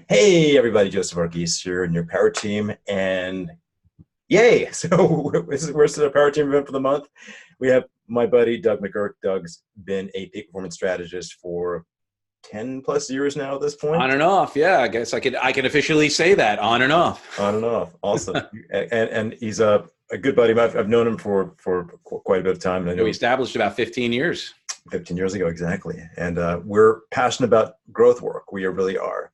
Hey everybody, Joseph Argis here in your power team, and yay! So we're still a power team event for the month. We have my buddy Doug McGuirk. Doug's been a peak performance strategist for 10 plus years now at this On point. and off, yeah. I guess I can officially say that on and off. On and off. Awesome. And he's a good buddy. I've known him for quite a bit of time, and I We know established about 15 years. 15 years ago exactly. And we're passionate about growth work. We really are.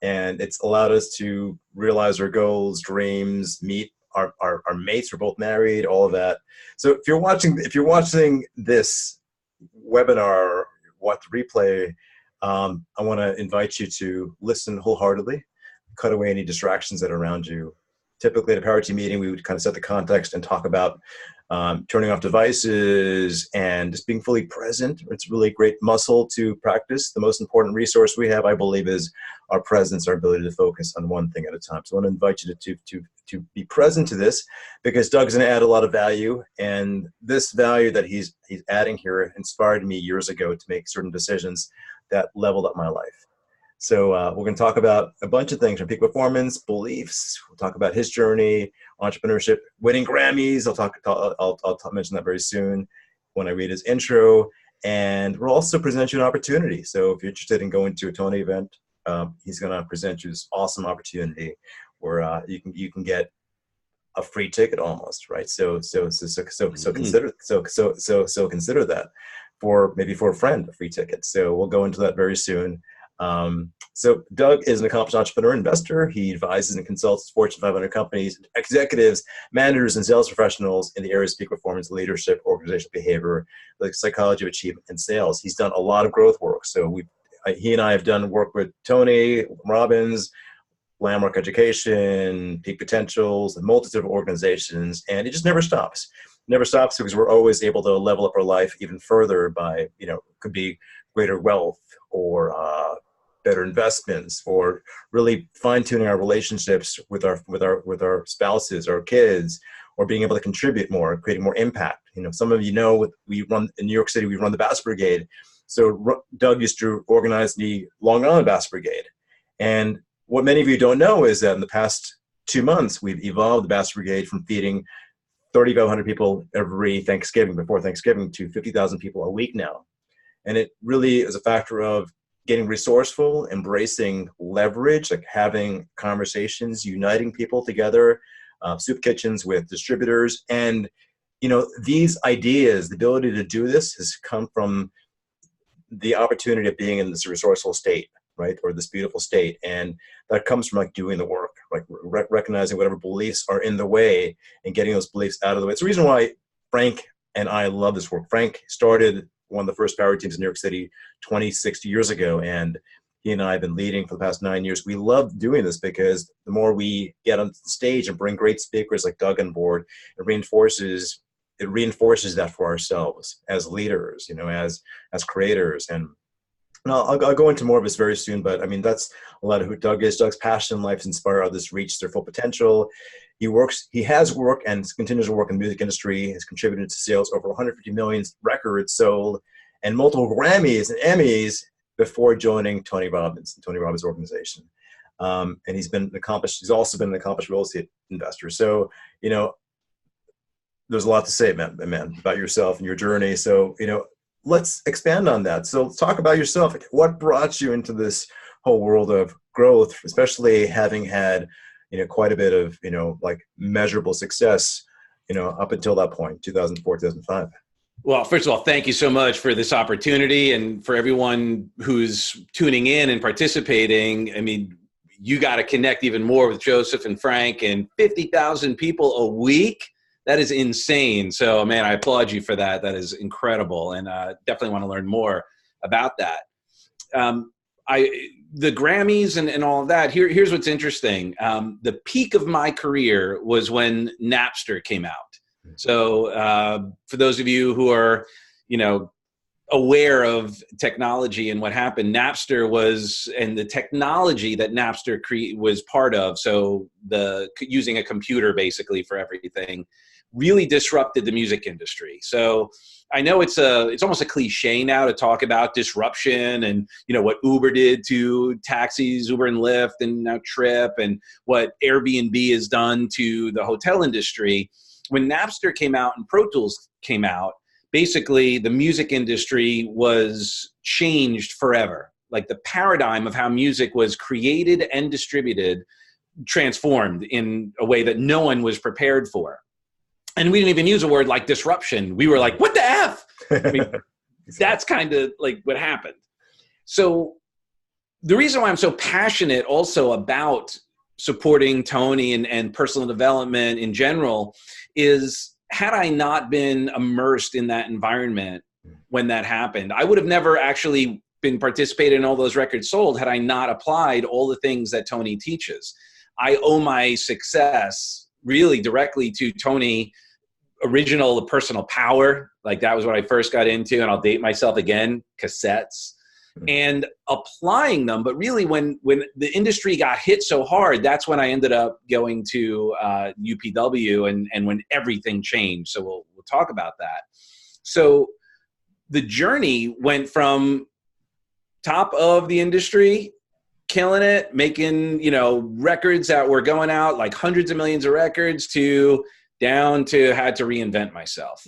And it's allowed us to realize our goals, dreams, meet our mates. We're both married, all of that. So if you're watching this webinar, watch the replay, I want to invite you to listen wholeheartedly, cut away any distractions that are around you. Typically at a power team meeting, we would kind of set the context and talk about turning off devices and just being fully present. It's really a great muscle to practice. The most important resource we have, I believe, is our presence, our ability to focus on one thing at a time. So I want to invite you to be present to this, because Doug's going to add a lot of value, and this value that he's adding here inspired me years ago to make certain decisions that leveled up my life. So we're going to talk about a bunch of things from peak performance, beliefs. We'll talk about his journey, entrepreneurship, winning Grammys. I'll mention that very soon when I read his intro. And we'll also present you an opportunity. So if you're interested in going to a Tony event, he's going to present you this awesome opportunity where you can get a free ticket almost, right? So consider that for a friend, a free ticket. So we'll go into that very soon. So Doug is an accomplished entrepreneur, investor. He advises and consults Fortune 500 companies, executives, managers, and sales professionals in the areas of peak performance, leadership, organizational behavior, like psychology of achievement, and sales. He's done a lot of growth work. So he and I have done work with Tony Robbins, Landmark Education, Peak Potentials, a multitude of organizations, and it just never stops. Never stops, because we're always able to level up our life even further by, could be greater wealth, or better investments, or really fine-tuning our relationships with our spouses, our kids, or being able to contribute more, creating more impact. Some of we run in New York City. We run the Bass Brigade. So Doug used to organize the Long Island Bass Brigade, and what many of you don't know is that in the past 2 months, we've evolved the Bass Brigade from feeding 3,500 people every Thanksgiving, before Thanksgiving, to 50,000 people a week now. And it really is a factor of getting resourceful, embracing leverage, like having conversations, uniting people together, soup kitchens with distributors. And, these ideas, the ability to do this has come from the opportunity of being in this resourceful state, right? Or this beautiful state. And that comes from doing the work, recognizing whatever beliefs are in the way and getting those beliefs out of the way. It's the reason why Frank and I love this work. Frank started one of the first power teams in New York City 26 years ago, and he and I have been leading for the past 9 years. We love doing this because the more we get on the stage and bring great speakers like Doug on board, it reinforces that for ourselves as leaders, as creators. And I'll go into more of this very soon, but that's a lot of who Doug is. Doug's passion in life is inspire others to reach their full potential. He has worked and continues to work in the music industry, has contributed to sales over 150 million records sold and multiple Grammys and Emmys before joining Tony Robbins and Tony Robbins' organization. And he's also been an accomplished real estate investor. So, there's a lot to say, man, about yourself and your journey. So, let's expand on that. So let's talk about yourself. What brought you into this whole world of growth, especially having had, quite a bit of, measurable success, up until that point, 2004, 2005? Well, first of all, thank you so much for this opportunity, and for everyone who's tuning in and participating. You got to connect even more with Joseph and Frank, and 50,000 people a week. That is insane. So, man, I applaud you for that. That is incredible, and definitely want to learn more about that. The Grammys and all of that. Here's what's interesting. The peak of my career was when Napster came out. So, for those of you who are, aware of technology and what happened, Napster was, and the technology that Napster was part of. So using a computer basically for everything really disrupted the music industry. So I know it's almost a cliche now to talk about disruption and, you know, what Uber did to taxis, Uber and Lyft, and now Trip, and what Airbnb has done to the hotel industry. When Napster came out and Pro Tools came out, basically the music industry was changed forever. Like the paradigm of how music was created and distributed transformed in a way that no one was prepared for. And we didn't even use a word like disruption. We were like, what the F? I mean, that's kind of like what happened. So the reason why I'm so passionate also about supporting Tony and personal development in general is, had I not been immersed in that environment when that happened, I would have never actually been participating in all those records sold had I not applied all the things that Tony teaches. I owe my success really directly to Tony original The Personal Power. Like that was what I first got into, and I'll date myself again, cassettes, and applying them. But really when the industry got hit so hard, that's when I ended up going to UPW and when everything changed. So we'll talk about that. So the journey went from top of the industry, killing it, making, you know, records that were going out like hundreds of millions of records, to down to had to reinvent myself.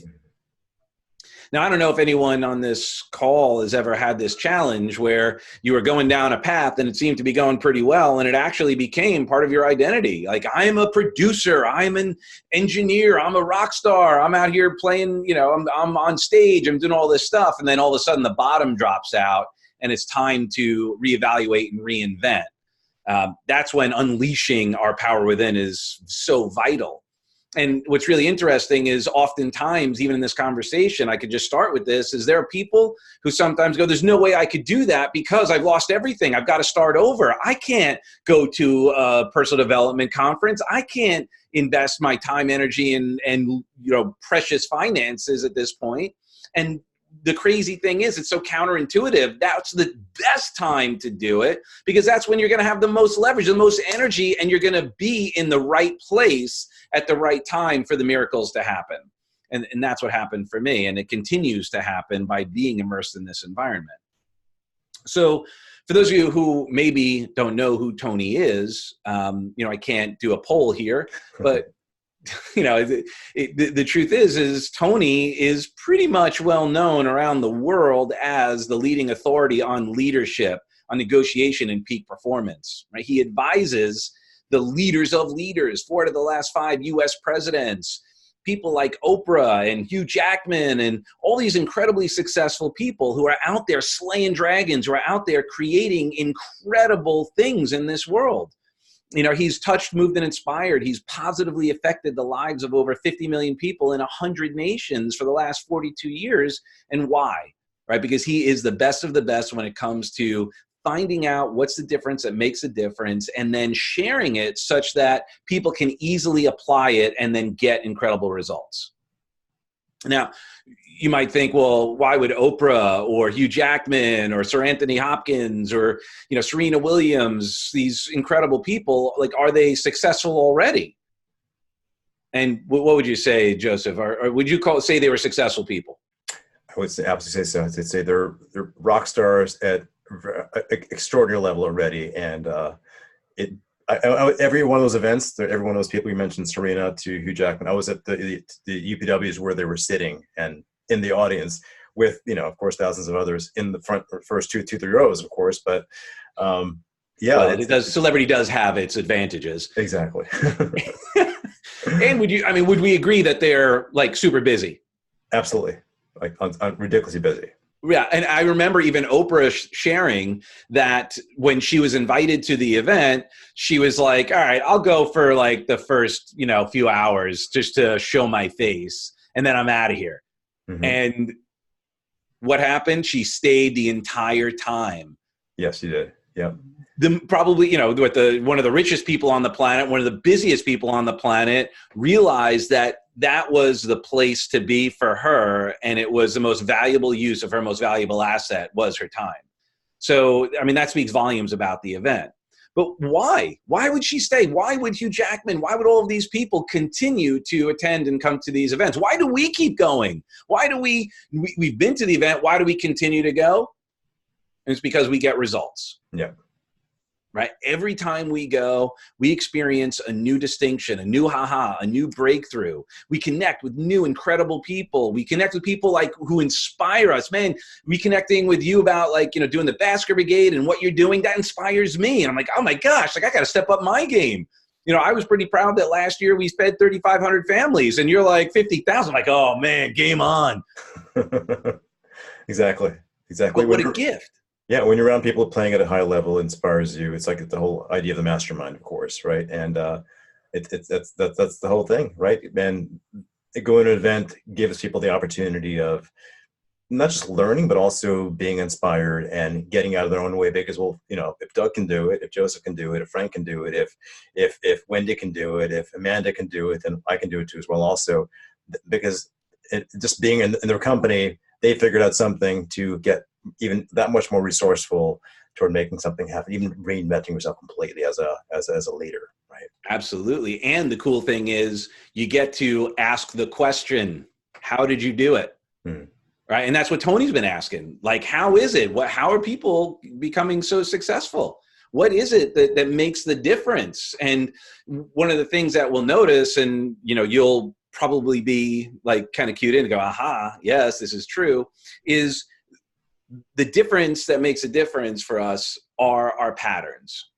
Now, I don't know if anyone on this call has ever had this challenge where you were going down a path and it seemed to be going pretty well, and it actually became part of your identity. Like, I'm a producer, I'm an engineer, I'm a rock star, I'm out here playing, you know, I'm on stage, I'm doing all this stuff. And then all of a sudden the bottom drops out and it's time to reevaluate and reinvent. That's when unleashing our power within is so vital. And what's really interesting is oftentimes, even in this conversation, I could just start with this, is there are people who sometimes go, there's no way I could do that because I've lost everything. I've got to start over. I can't go to a personal development conference. I can't invest my time, energy, and you know, precious finances at this point. And the crazy thing is, it's so counterintuitive. That's the best time to do it, because that's when you're going to have the most leverage, the most energy, and you're going to be in the right place at the right time for the miracles to happen. And that's what happened for me. And it continues to happen by being immersed in this environment. So for those of you who maybe don't know who Tony is, you know, I can't do a poll here, but you know, the truth is Tony is pretty much well known around the world as the leading authority on leadership, on negotiation, and peak performance. Right? He advises the leaders of leaders, 4 of the last 5 U.S. presidents, people like Oprah and Hugh Jackman, and all these incredibly successful people who are out there slaying dragons, who are out there creating incredible things in this world. You know, he's touched, moved, and inspired. He's positively affected the lives of over 50 million people in 100 nations for the last 42 years. And why? Right? Because he is the best of the best when it comes to finding out what's the difference that makes a difference, and then sharing it such that people can easily apply it and then get incredible results. Now, you might think, well, why would Oprah or Hugh Jackman or Sir Anthony Hopkins or, you know, Serena Williams, these incredible people, like, are they successful already? And what would you say, Joseph? Or would you say they were successful people? I would say, absolutely say so. I'd say they're rock stars at extraordinary level already. And every one of those events, every one of those people you mentioned, Serena to Hugh Jackman, I was at the UPWs where they were sitting and in the audience with, you know, of course, thousands of others in the first 2-3 rows, of course. But yeah, well, celebrity does have its advantages. Exactly. And would we agree that they're like super busy? Absolutely. Like ridiculously busy. Yeah, and I remember even Oprah sharing that when she was invited to the event, she was like, all right, I'll go for like the first, you know, few hours just to show my face, and then I'm out of here. Mm-hmm. And what happened? She stayed the entire time. Yes, she did. Yeah. Probably, you know, one of the richest people on the planet, one of the busiest people on the planet, realized that was the place to be for her, and it was the most valuable use of her most valuable asset was her time. So, I mean, that speaks volumes about the event. But why? Why would she stay? Why would Hugh Jackman? Why would all of these people continue to attend and come to these events? Why do we keep going? Why do we've been to the event. Why do we continue to go? And it's because we get results. Yeah. Right? Every time we go, we experience a new distinction, a new haha, a new breakthrough. We connect with new, incredible people. We connect with people like who inspire us. Man, reconnecting with you about doing the Basket Brigade and what you're doing, that inspires me. And I'm like, oh my gosh, I got to step up my game. I was pretty proud that last year we fed 3,500 families and you're like 50,000. Like, oh man, game on. Exactly. But what a gift. Yeah, when you're around people playing at a high level, it inspires you. It's like the whole idea of the mastermind, of course, right? And that's the whole thing, right? And going to an event gives people the opportunity of not just learning, but also being inspired and getting out of their own way. Because, well, if Doug can do it, if Joseph can do it, if Frank can do it, if Wendy can do it, if Amanda can do it, then I can do it too as well. Also, because just being in their company, they figured out something to get even that much more resourceful toward making something happen, even reinventing yourself completely as a leader, right? Absolutely. And the cool thing is you get to ask the question, how did you do it? Right. And that's what Tony's been asking. Like, how is it? How are people becoming so successful? What is it that makes the difference? And one of the things that we'll notice, and you'll probably be like kind of cued in and go, aha, yes, this is true, is the difference that makes a difference for us are our patterns,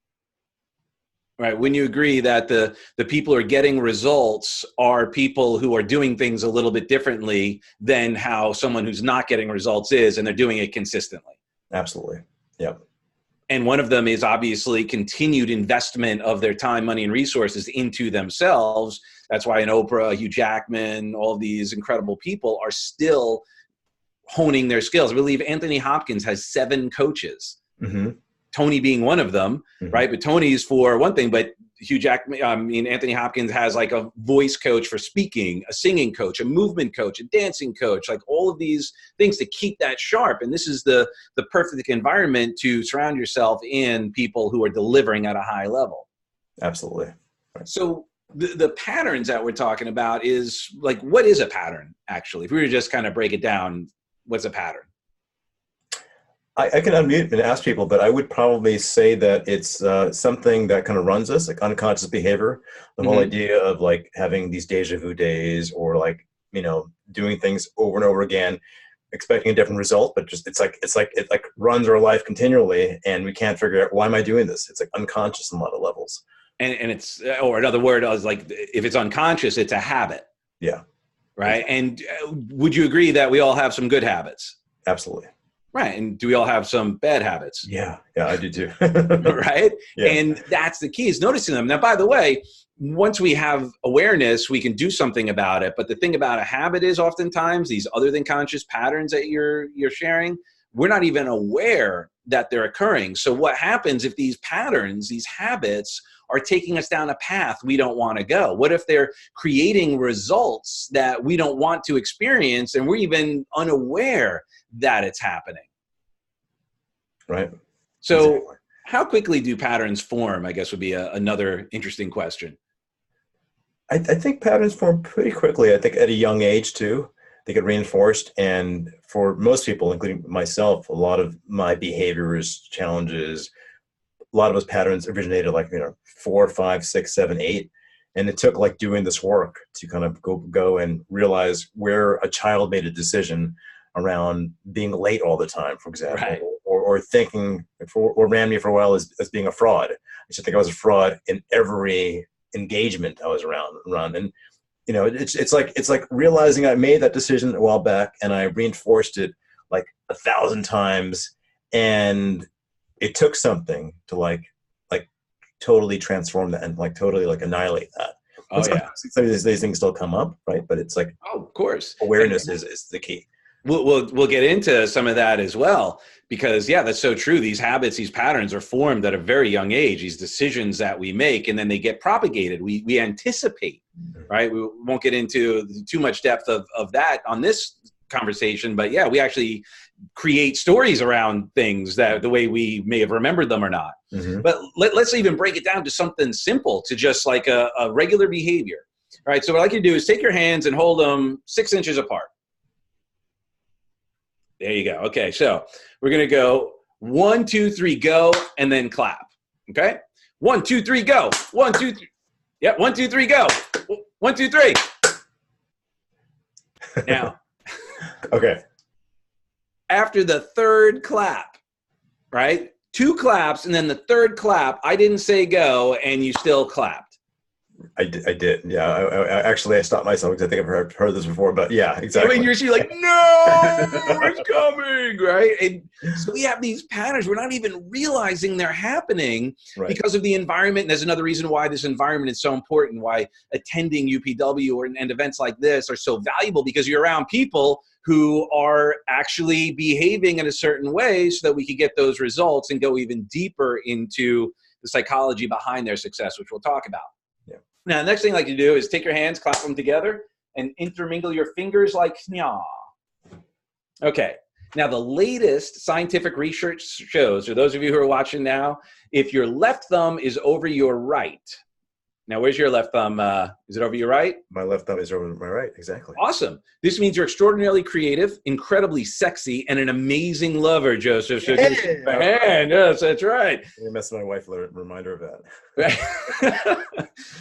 right? When you agree that the people who are getting results are people who are doing things a little bit differently than how someone who's not getting results is, and they're doing it consistently. Absolutely. Yep. And one of them is obviously continued investment of their time, money, and resources into themselves. That's why an Oprah, Hugh Jackman, all of these incredible people are still honing their skills. I believe Anthony Hopkins has 7 coaches, Tony being one of them, right? But Tony's for one thing, but Anthony Hopkins has like a voice coach for speaking, a singing coach, a movement coach, a dancing coach, like all of these things to keep that sharp. And this is the perfect environment to surround yourself in people who are delivering at a high level. Absolutely. Right. So the patterns that we're talking about is like, what is a pattern actually? If we were to just kind of break it down, what's a pattern? I can unmute and ask people, but I would probably say that it's something that kind of runs us, like unconscious behavior. The whole idea of like having these deja vu days, or like, doing things over and over again, expecting a different result, but just it runs our life continually, and we can't figure out, why am I doing this? It's like unconscious on a lot of levels. And it's, or another word is like, if it's unconscious, it's a habit. Yeah. Right. And would you agree that we all have some good habits? Absolutely. Right. And do we all have some bad habits? Yeah, I do too. Right. Yeah. And that's the key, is noticing them. Now, by the way, once we have awareness, we can do something about it. But the thing about a habit is oftentimes these other than conscious patterns that you're sharing, we're not even aware that they're occurring. So what happens if these patterns, these habits are taking us down a path we don't want to go? What if they're creating results that we don't want to experience, and we're even unaware that it's happening? Right. So exactly. How quickly do patterns form, I guess, would be another interesting question. I think patterns form pretty quickly. I think at a young age too, they get reinforced. And for most people, including myself, a lot of my behaviors, challenges, a lot of those patterns originated like, 4, 5, 6, 7, 8. And it took like doing this work to kind of go and realize where a child made a decision around being late all the time, for example, Right. or thinking, or ran me for a while as being a fraud. I used to think I was a fraud in every engagement I was around. And, it's like realizing I made that decision a while back, and I reinforced it like 1,000 times. And it took something to like totally transform that and like totally like annihilate that. Oh, yeah. Some of these things still come up, right? But it's like, Oh, of course. awareness is the key. We'll get into some of that as well, because yeah, that's so true. These habits, these patterns are formed at a very young age, these decisions that we make, and then they get propagated. We anticipate, right? We won't get into too much depth of that on this conversation, but yeah, we actually create stories around things that the way we may have remembered them or not. Mm-hmm. But let's even break it down to something simple, to just like a regular behavior. All right. So what I like you to do is take your hands and hold them 6 inches apart. There you go. Okay. So we're going to go 1, 2, 3, go, and then clap. Okay. 1, 2, 3, go. 1, 2, 3. Yeah. 1, 2, 3, go. 1, 2, 3. Now. Okay. After the third clap, right? 2 claps, and then the third clap, I didn't say go, and you still clapped. I did. Yeah. I stopped myself because I think I've heard this before, but yeah, exactly. I mean, you're like, no, it's coming, right? And so we have these patterns. We're not even realizing they're happening because of the environment. And there's another reason why this environment is so important, why attending UPW and events like this are so valuable, because you're around people who are actually behaving in a certain way so that we can get those results and go even deeper into the psychology behind their success, which we'll talk about. Yeah. Now, the next thing I like to do is take your hands, clap them together, and intermingle your fingers like nya. Okay. Now, the latest scientific research shows, for those of you who are watching now, if your left thumb is over your right. Now, where's your left thumb? Is it over your right? My left thumb is over my right. Exactly. Awesome. This means you're extraordinarily creative, incredibly sexy, and an amazing lover, Joseph. So Hey! yes, that's right. You messed my wife with a reminder of that.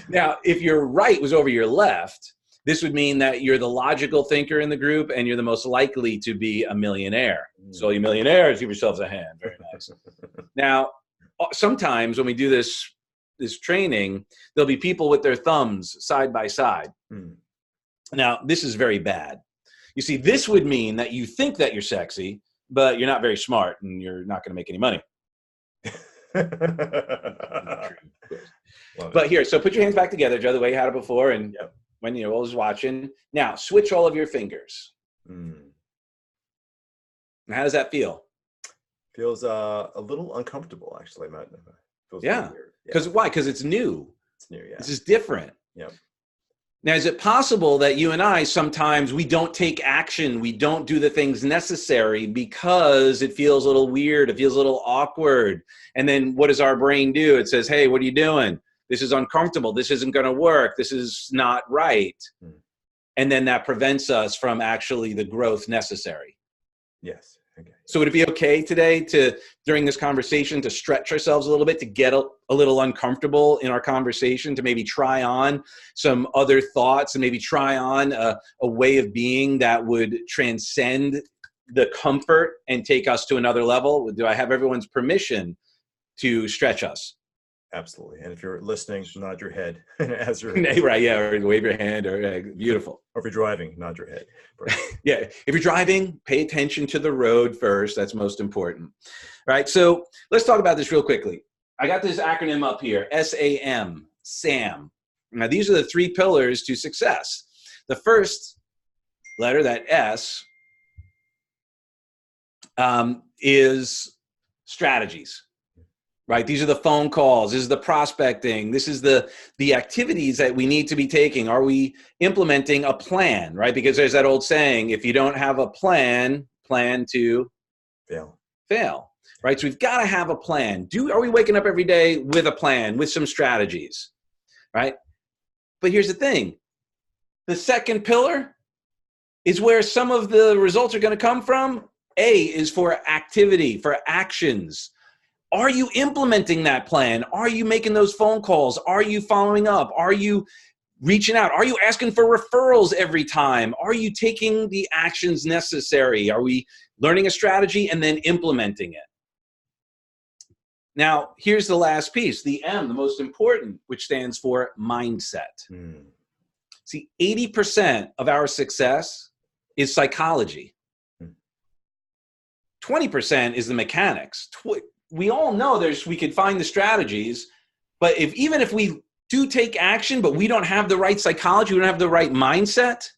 Now, if your right was over your left, this would mean that you're the logical thinker in the group and you're the most likely to be a millionaire. So you millionaires, give yourselves a hand. Very nice. Now, sometimes when we do this training, there'll be people with their thumbs side by side. Now, this is very bad. You see, this would mean that you think that you're sexy, but you're not very smart and you're not going to make any money. But here, so put your hands back together, Joe, the way you had it before, and when you're always watching. Now, switch all of your fingers. How does that feel? Feels a little uncomfortable, actually. Feels yeah. weird. Because why? Because it's new. It's new, yeah. This is different. Yep. Now, is it possible that you and I, sometimes we don't take action, we don't do the things necessary because it feels a little weird, it feels a little awkward. And then what does our brain do? It says, hey, what are you doing? This is uncomfortable. This isn't going to work. This is not right. And then that prevents us from actually the growth necessary. Yes. Okay. So would it be okay today during this conversation, to stretch ourselves a little bit, to get a little uncomfortable in our conversation, to maybe try on some other thoughts and maybe try on a way of being that would transcend the comfort and take us to another level? Do I have everyone's permission to stretch us? Absolutely. And if you're listening, nod your head as you're right. Yeah. Or wave your hand, or beautiful. Or if you're driving, nod your head. Yeah. If you're driving, pay attention to the road first. That's most important. All right. So let's talk about this real quickly. I got this acronym up here, SAM, SAM. Now, these are the 3 pillars to success. The first letter, that S, is strategies. Right? These are the phone calls. This is the prospecting. This is the activities that we need to be taking. Are we implementing a plan? Right? Because there's that old saying, if you don't have a plan to fail. Right? So we've got to have a plan. Are we waking up every day with a plan, with some strategies? Right? But here's the thing. The second pillar is where some of the results are going to come from. A is for activity, for actions. Are you implementing that plan? Are you making those phone calls? Are you following up? Are you reaching out? Are you asking for referrals every time? Are you taking the actions necessary? Are we learning a strategy and then implementing it? Now, here's the last piece, the M, the most important, which stands for mindset. See, 80% of our success is psychology. 20% is the mechanics. We all know we could find the strategies, but even if we do take action, but we don't have the right psychology, we don't have the right mindset,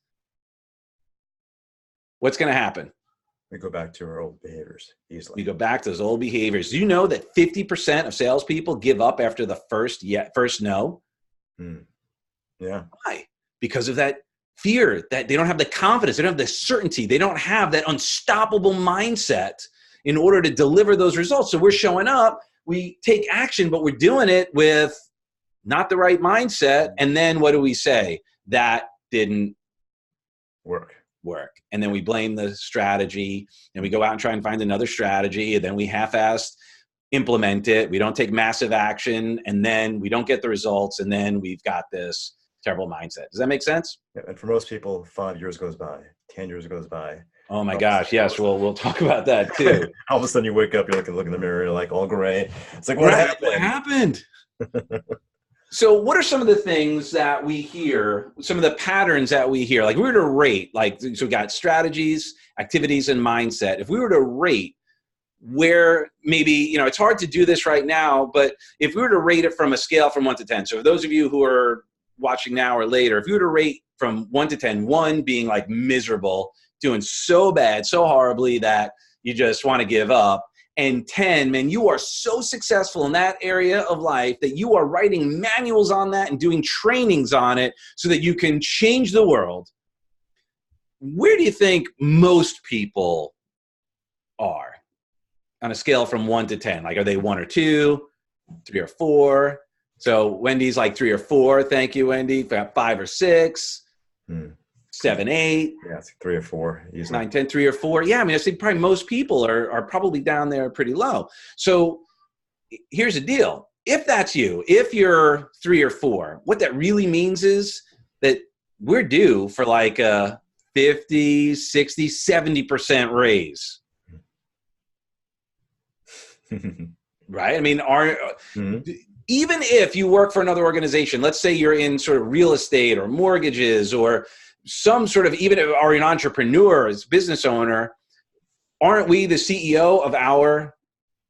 what's going to happen? We go back to our old behaviors easily. We go back to those old behaviors. Do you know that 50% of salespeople give up after the first no? Yeah. Why? Because of that fear, that they don't have the confidence, they don't have the certainty, they don't have that unstoppable mindset in order to deliver those results. So we're showing up, we take action, but we're doing it with not the right mindset. And then what do we say? That didn't work. And then we blame the strategy, and we go out and try and find another strategy, and then we half-assed implement it. We don't take massive action, and then we don't get the results, and then we've got this terrible mindset. Does that make sense? Yeah, and for most people, 5 years goes by, 10 years goes by. Oh my gosh, yes. Well, we'll talk about that too. All of a sudden you wake up, you're look in the mirror, you're like all gray. It's like, what happened? So what are some of the things that we hear, some of the patterns that we hear? Like, we were to rate, like, so we got strategies, activities, and mindset. If we were to rate where maybe, you know, it's hard to do this right now, but if we were to rate it from a scale from 1 to 10, so for those of you who are watching now or later, if you were to rate from 1 to 10, 1 being like miserable, doing so bad, so horribly that you just want to give up, and 10, man, you are so successful in that area of life that you are writing manuals on that and doing trainings on it so that you can change the world. Where do you think most people are on a scale from 1 to 10? Like, are they 1 or 2, 3 or 4? So Wendy's like 3 or 4. Thank you, Wendy. 5 or 6. 7, 8. Yeah, it's 3 or 4. 9, 10, 3 or 4. Yeah, I mean, I think probably most people are probably down there pretty low. So here's the deal. If that's you, if you're 3 or 4, what that really means is that we're due for like a 50, 60, 70% raise. Right? I mean, even if you work for another organization, let's say you're in sort of real estate or mortgages or some sort of, even if are an entrepreneur, as business owner, aren't we the CEO of our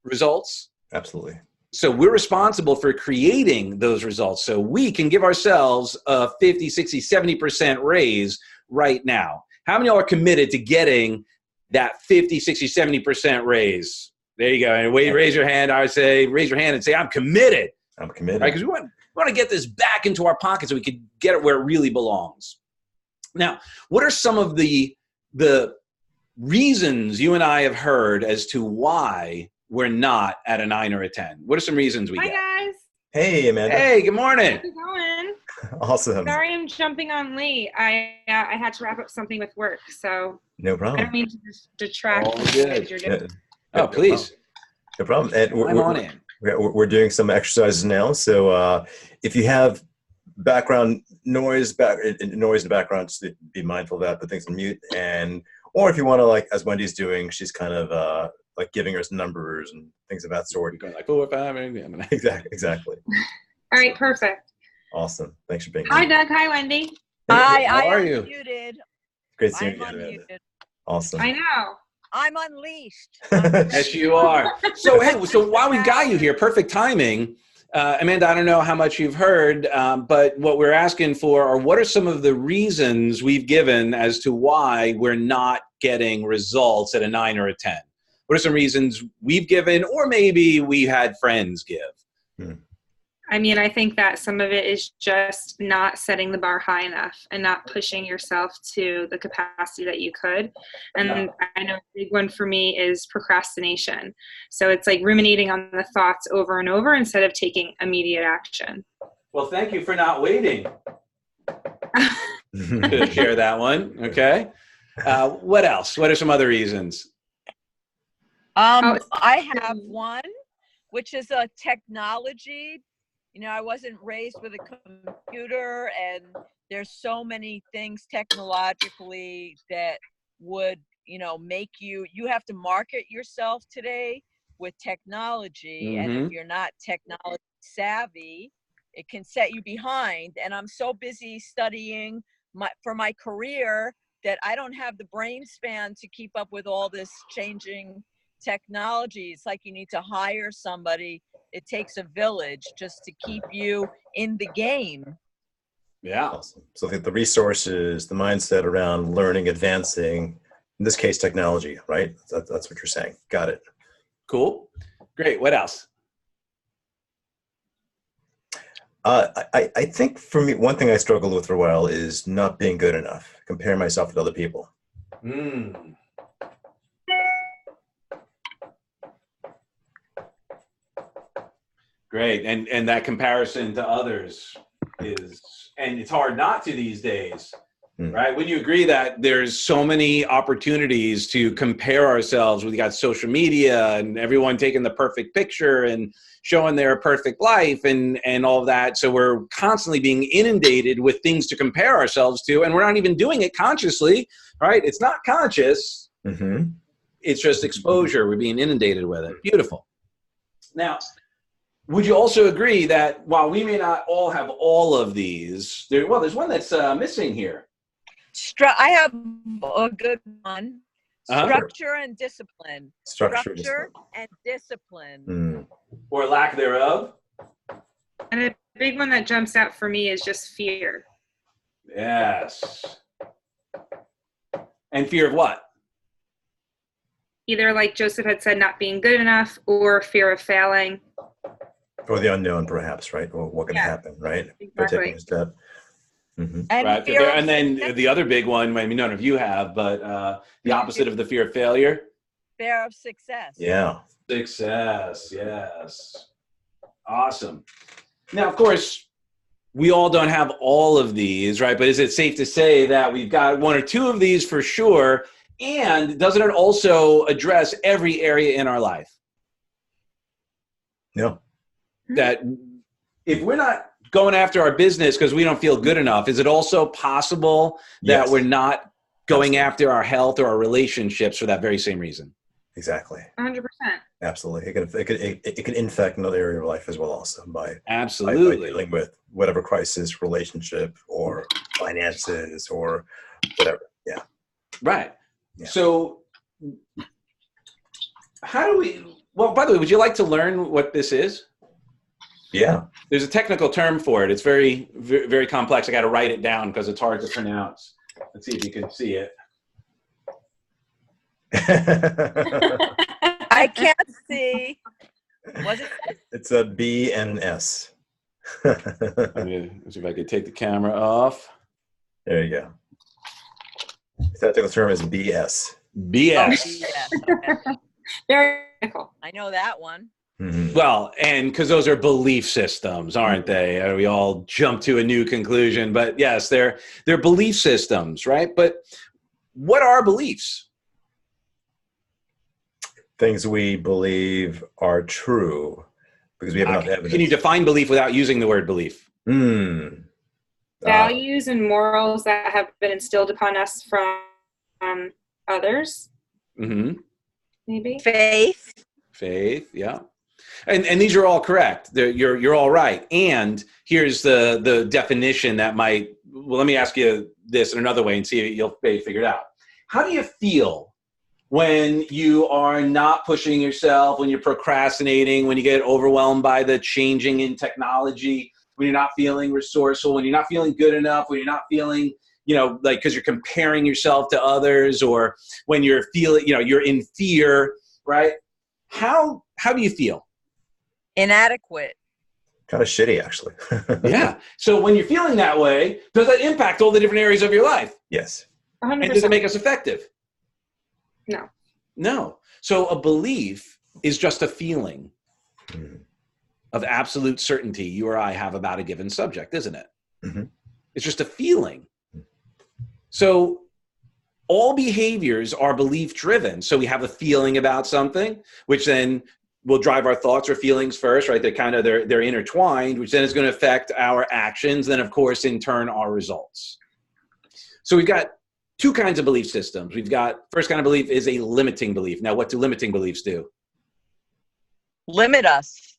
results? Absolutely. So we're responsible for creating those results. So we can give ourselves a 50, 60, 70% raise right now. How many of y'all are committed to getting that 50, 60, 70% raise? There you go. And raise your hand. I would say, raise your hand and say, I'm committed. I'm committed. Right? Because we want to get this back into our pocket so we can get it where it really belongs. Now, what are some of the reasons you and I have heard as to why we're not at a 9 or a 10? What are some reasons we get? Hi, guys. Hey, Amanda. Hey, good morning. How's it going? Awesome. Sorry I'm jumping on late. I had to wrap up something with work, so no problem. I don't mean to detract All from what good. you're doing. Oh, please. No problem. And I'm on in. We're doing some exercises now. So if you have background noise, noise in the background, just be mindful of that, put things on mute. Or if you want to, like, as Wendy's doing, she's kind of like giving us numbers and things of that sort. You're going like 4 or 5. Exactly. All right, perfect. Awesome. Thanks for being Hi, here. Doug. Hi, Wendy. Hi, How are I you? unmuted. Great seeing I'm you again, Amanda. unmuted. Awesome. I know. I'm unleashed. Yes, you are. So, hey, so while we got you here, perfect timing. Amanda, I don't know how much you've heard, but what we're asking for are what are some of the reasons we've given as to why we're not getting results at a 9 or a 10? What are some reasons we've given, or maybe we had friends give? I mean, I think that some of it is just not setting the bar high enough and not pushing yourself to the capacity that you could. And I know a big one for me is procrastination. So it's like ruminating on the thoughts over and over instead of taking immediate action. Well, thank you for not waiting to share that one. Okay. What else? What are some other reasons? I have one, which is a technology. You know, I wasn't raised with a computer, and there's so many things technologically that would, you know, make you have to market yourself today with technology. And if you're not technology savvy, it can set you behind. And I'm so busy studying for my career that I don't have the brain span to keep up with all this changing technology. It's like you need to hire somebody. It takes a village just to keep you in the game. Yeah. Awesome. So the resources, the mindset around learning, advancing, in this case, technology, right? That's what you're saying. Got it. Cool. Great. What else? I think for me, one thing I struggled with for a while is not being good enough, comparing myself with other people. Mm. Great. And that comparison to others is, and it's hard not to these days, right? Wouldn't you agree that there's so many opportunities to compare ourselves? We got social media and everyone taking the perfect picture and showing their perfect life and all of that. So we're constantly being inundated with things to compare ourselves to, and we're not even doing it consciously, right? It's not conscious. Mm-hmm. It's just exposure. We're being inundated with it. Beautiful. Now, would you also agree that while we may not all have all of these, there's one that's missing here. I have a good one. Uh-huh. Structure and discipline. Structure and discipline. Mm. Or lack thereof. And a big one that jumps out for me is just fear. Yes. And fear of what? Either, like Joseph had said, not being good enough, or fear of failing. Or the unknown, perhaps, right? Or what can happen, right? Exactly. By taking a step. Mm-hmm. And, right. And then the other big one, I mean, none of you have, but the opposite of the fear of failure. Fear of success. Yeah. Success. Yes. Awesome. Now, of course, we all don't have all of these, right? But is it safe to say that we've got one or two of these for sure? And doesn't it also address every area in our life? No. That if we're not going after our business because we don't feel good enough, is it also possible that Yes. we're not going Absolutely. after our health or our relationships for that very same reason? Exactly. 100%. Absolutely. It can infect another area of life as well, also by Absolutely. dealing with whatever crisis, relationship, or finances, or whatever. Yeah. Right. Yeah. So how do we, well, by the way, would you like to learn what this is? Yeah. There's a technical term for it. It's very, very, very complex. I got to write it down because it's hard to pronounce. Let's see if you can see it. I can't see. Was it? It's a B and S. Let me see if I could take the camera off. There you go. The technical term is BS. BS. Yes, okay. Very technical. I know that one. Mm-hmm. Well, and because those are belief systems, aren't they? We all jump to a new conclusion, but yes, they're belief systems, right? But what are beliefs? Things we believe are true because we have enough evidence. Can you define belief without using the word belief? Values and morals that have been instilled upon us from others. Mm-hmm. Maybe. Faith, yeah. And these are all correct. You're all right. And here's the definition that might, well, let me ask you this in another way and see if you'll figure it out. How do you feel when you are not pushing yourself, when you're procrastinating, when you get overwhelmed by the changing in technology, when you're not feeling resourceful, when you're not feeling good enough, when you're not feeling, like, because you're comparing yourself to others, or when you're feeling, you're in fear, right? How do you feel? inadequate. Kind of shitty, actually. Yeah. So when you're feeling that way, does that impact all the different areas of your life? Yes. 100%. And does it make us effective? No. No. So a belief is just a feeling Mm. of absolute certainty you or I have about a given subject, isn't it? Mm-hmm. It's just a feeling. So all behaviors are belief driven. So we have a feeling about something, which then will drive our thoughts or feelings first, right? They're intertwined, which then is going to affect our actions. Then, of course, in turn, our results. So we've got two kinds of belief systems. We've got, first kind of belief is a limiting belief. Now, what do limiting beliefs do? Limit us.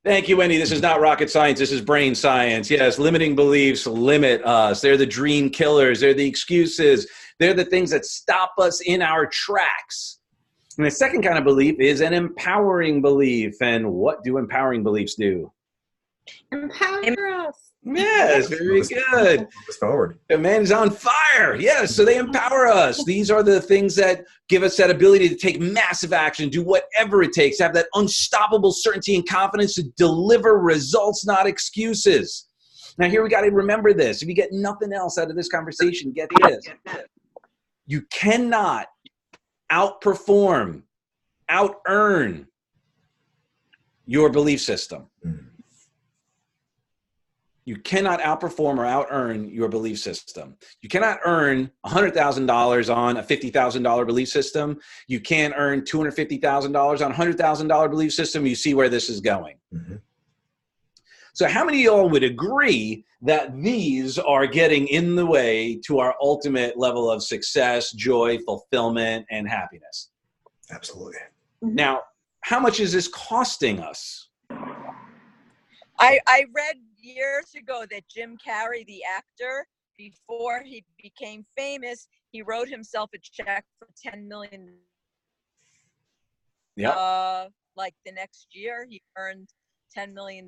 Thank you, Wendy. This is not rocket science. This is brain science. Yes, limiting beliefs limit us. They're the dream killers. They're the excuses. They're the things that stop us in our tracks. And the second kind of belief is an empowering belief. And what do empowering beliefs do? Empower us. Yes, very good. Move us forward. The man is on fire. Yes, so they empower us. These are the things that give us that ability to take massive action, do whatever it takes, have that unstoppable certainty and confidence to deliver results, not excuses. Now here we got to remember this. If you get nothing else out of this conversation, get this. You cannot outperform, out-earn your belief system. You cannot outperform or out-earn your belief system. You cannot earn $100,000 on a $50,000 belief system. You can't earn $250,000 on a $100,000 belief system. You see where this is going. Mm-hmm. So how many of y'all would agree that these are getting in the way to our ultimate level of success, joy, fulfillment, and happiness? Absolutely. Now, how much is this costing us? I read years ago that Jim Carrey, the actor, before he became famous, he wrote himself a check for $10 million. Yeah. Like the next year, he earned $10 million.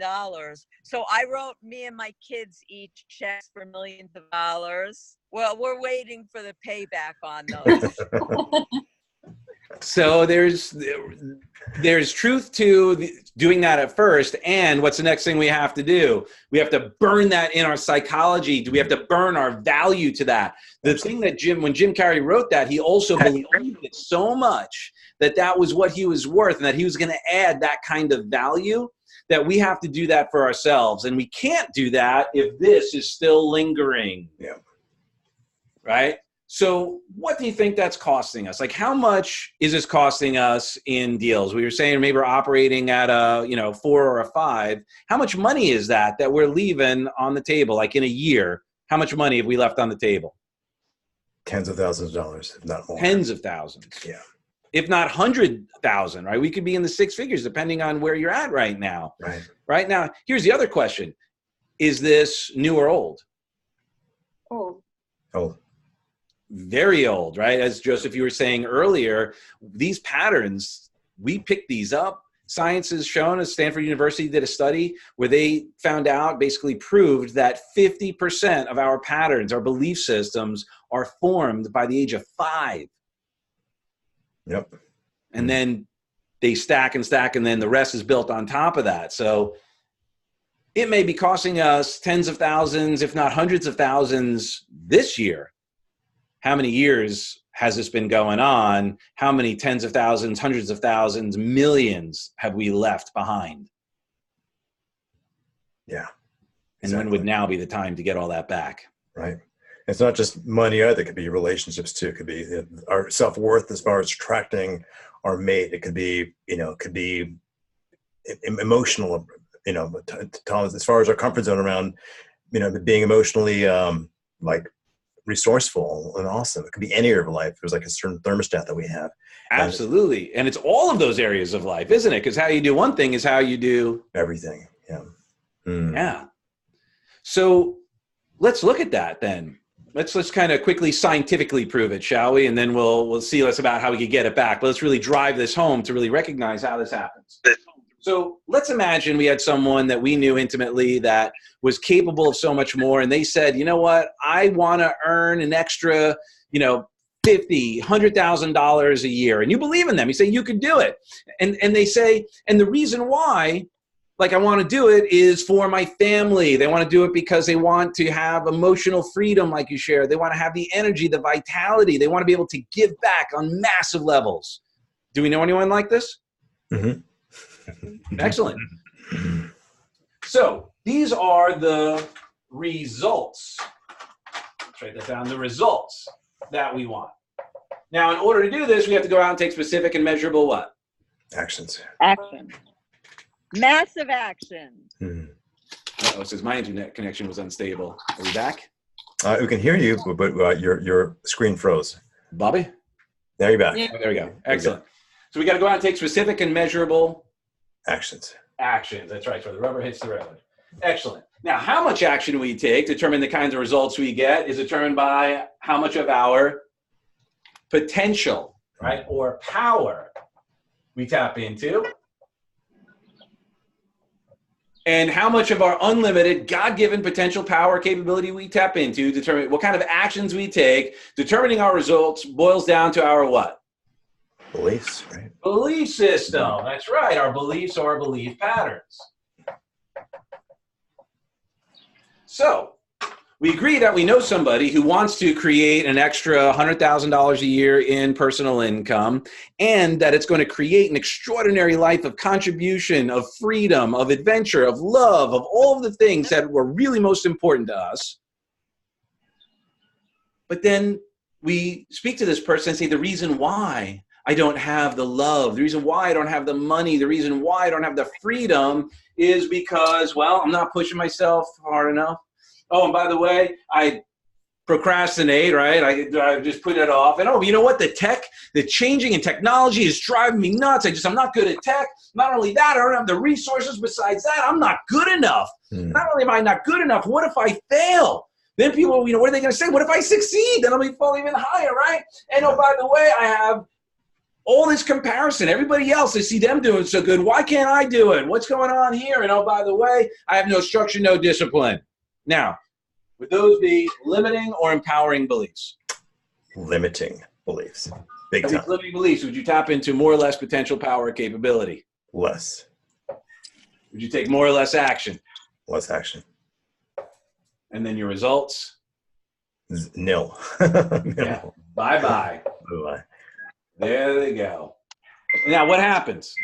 So I wrote me and my kids each checks for millions of dollars. Well, we're waiting for the payback on those. So there's truth to doing that at first. And what's the next thing we have to do? We have to burn that in our psychology. Do we have to burn our value to that? The thing that when Jim Carrey wrote that, he also believed it so much that that was what he was worth and that he was going to add that kind of value, that we have to do that for ourselves. And we can't do that if this is still lingering. Yeah. Right? So what do you think that's costing us? Like, how much is this costing us in deals? We were saying maybe we're operating at a 4 or a 5. How much money is that we're leaving on the table? Like in a year, how much money have we left on the table? Tens of thousands of dollars, if not more. Tens of thousands. Yeah. If not 100,000, right? We could be in the 6 figures depending on where you're at right now. Right. Right now, here's the other question. Is this new or old? Old. Old. Very old, right? As Joseph, you were saying earlier, these patterns, we picked these up. Science has shown, as Stanford University did a study where they found out, basically proved that 50% of our patterns, our belief systems, are formed by the age of 5. Yep. And then they stack and stack, and then the rest is built on top of that. So it may be costing us tens of thousands, if not hundreds of thousands this year. How many years has this been going on? How many tens of thousands, hundreds of thousands, millions have we left behind? Yeah. And when would now be the time to get all that back? Right. It's not just money either. It could be relationships too. It could be our self-worth as far as attracting our mate. It could be, emotional, as far as our comfort zone around, being emotionally resourceful and awesome. It could be any area of life. There's like a certain thermostat that we have. Absolutely. And it's all of those areas of life, isn't it? Because how you do one thing is how you do everything. Yeah. Yeah. So let's look at that then. Let's kind of quickly scientifically prove it, shall we? And then we'll see less about how we could get it back. But let's really drive this home to really recognize how this happens. So let's imagine we had someone that we knew intimately that was capable of so much more. And they said, you know what, I want to earn an extra, $50,000, $100,000 a year. And you believe in them. You say, you could do it. And they say, and the reason why, I want to do it is for my family. They want to do it because they want to have emotional freedom, like you shared. They want to have the energy, the vitality. They want to be able to give back on massive levels. Do we know anyone like this? Mm-hmm. Excellent. So these are the results. Let's write that down. The results that we want. Now, in order to do this, we have to go out and take specific and measurable what? Actions. Action. Massive action. Oh, it says my internet connection was unstable. Are we back? We can hear you, but your screen froze. Bobby? There you're back. Yeah. Oh, there we go. Excellent. So we got to go out and take specific and measurable Actions. That's right. So the rubber hits the road. Excellent. Now, how much action we take, determine the kinds of results we get, is determined by how much of our potential, right, or power we tap into. and how much of our unlimited God-given potential power capability we tap into, determine what kind of actions we take, determining our results boils down to our what? Beliefs, right? Belief system. That's right. Our beliefs are our belief patterns. So we agree that we know somebody who wants to create an extra $100,000 a year in personal income, and that it's going to create an extraordinary life of contribution, of freedom, of adventure, of love, of all of the things that were really most important to us. But then we speak to this person and say, the reason why I don't have the love, the reason why I don't have the money, the reason why I don't have the freedom is because, well, I'm not pushing myself hard enough. Oh, and by the way, I procrastinate, right? I just put it off. And oh, you know what? The changing in technology is driving me nuts. I'm not good at tech. Not only that, I don't have the resources. Besides that, I'm not good enough. Not only am I not good enough, what if I fail? Then people, what are they going to say? What if I succeed? Then I'll be falling even higher, right? And oh, by the way, I have all this comparison. Everybody else, I see them doing so good. Why can't I do it? What's going on here? And oh, by the way, I have no structure, no discipline. Now, would those be limiting or empowering beliefs? Limiting beliefs. Big time. Limiting beliefs, would you tap into more or less potential power or capability? Less. Would you take more or less action? Less action. And then your results? Nil. Yeah. Bye-bye. Bye-bye. There they go. Now, what happens?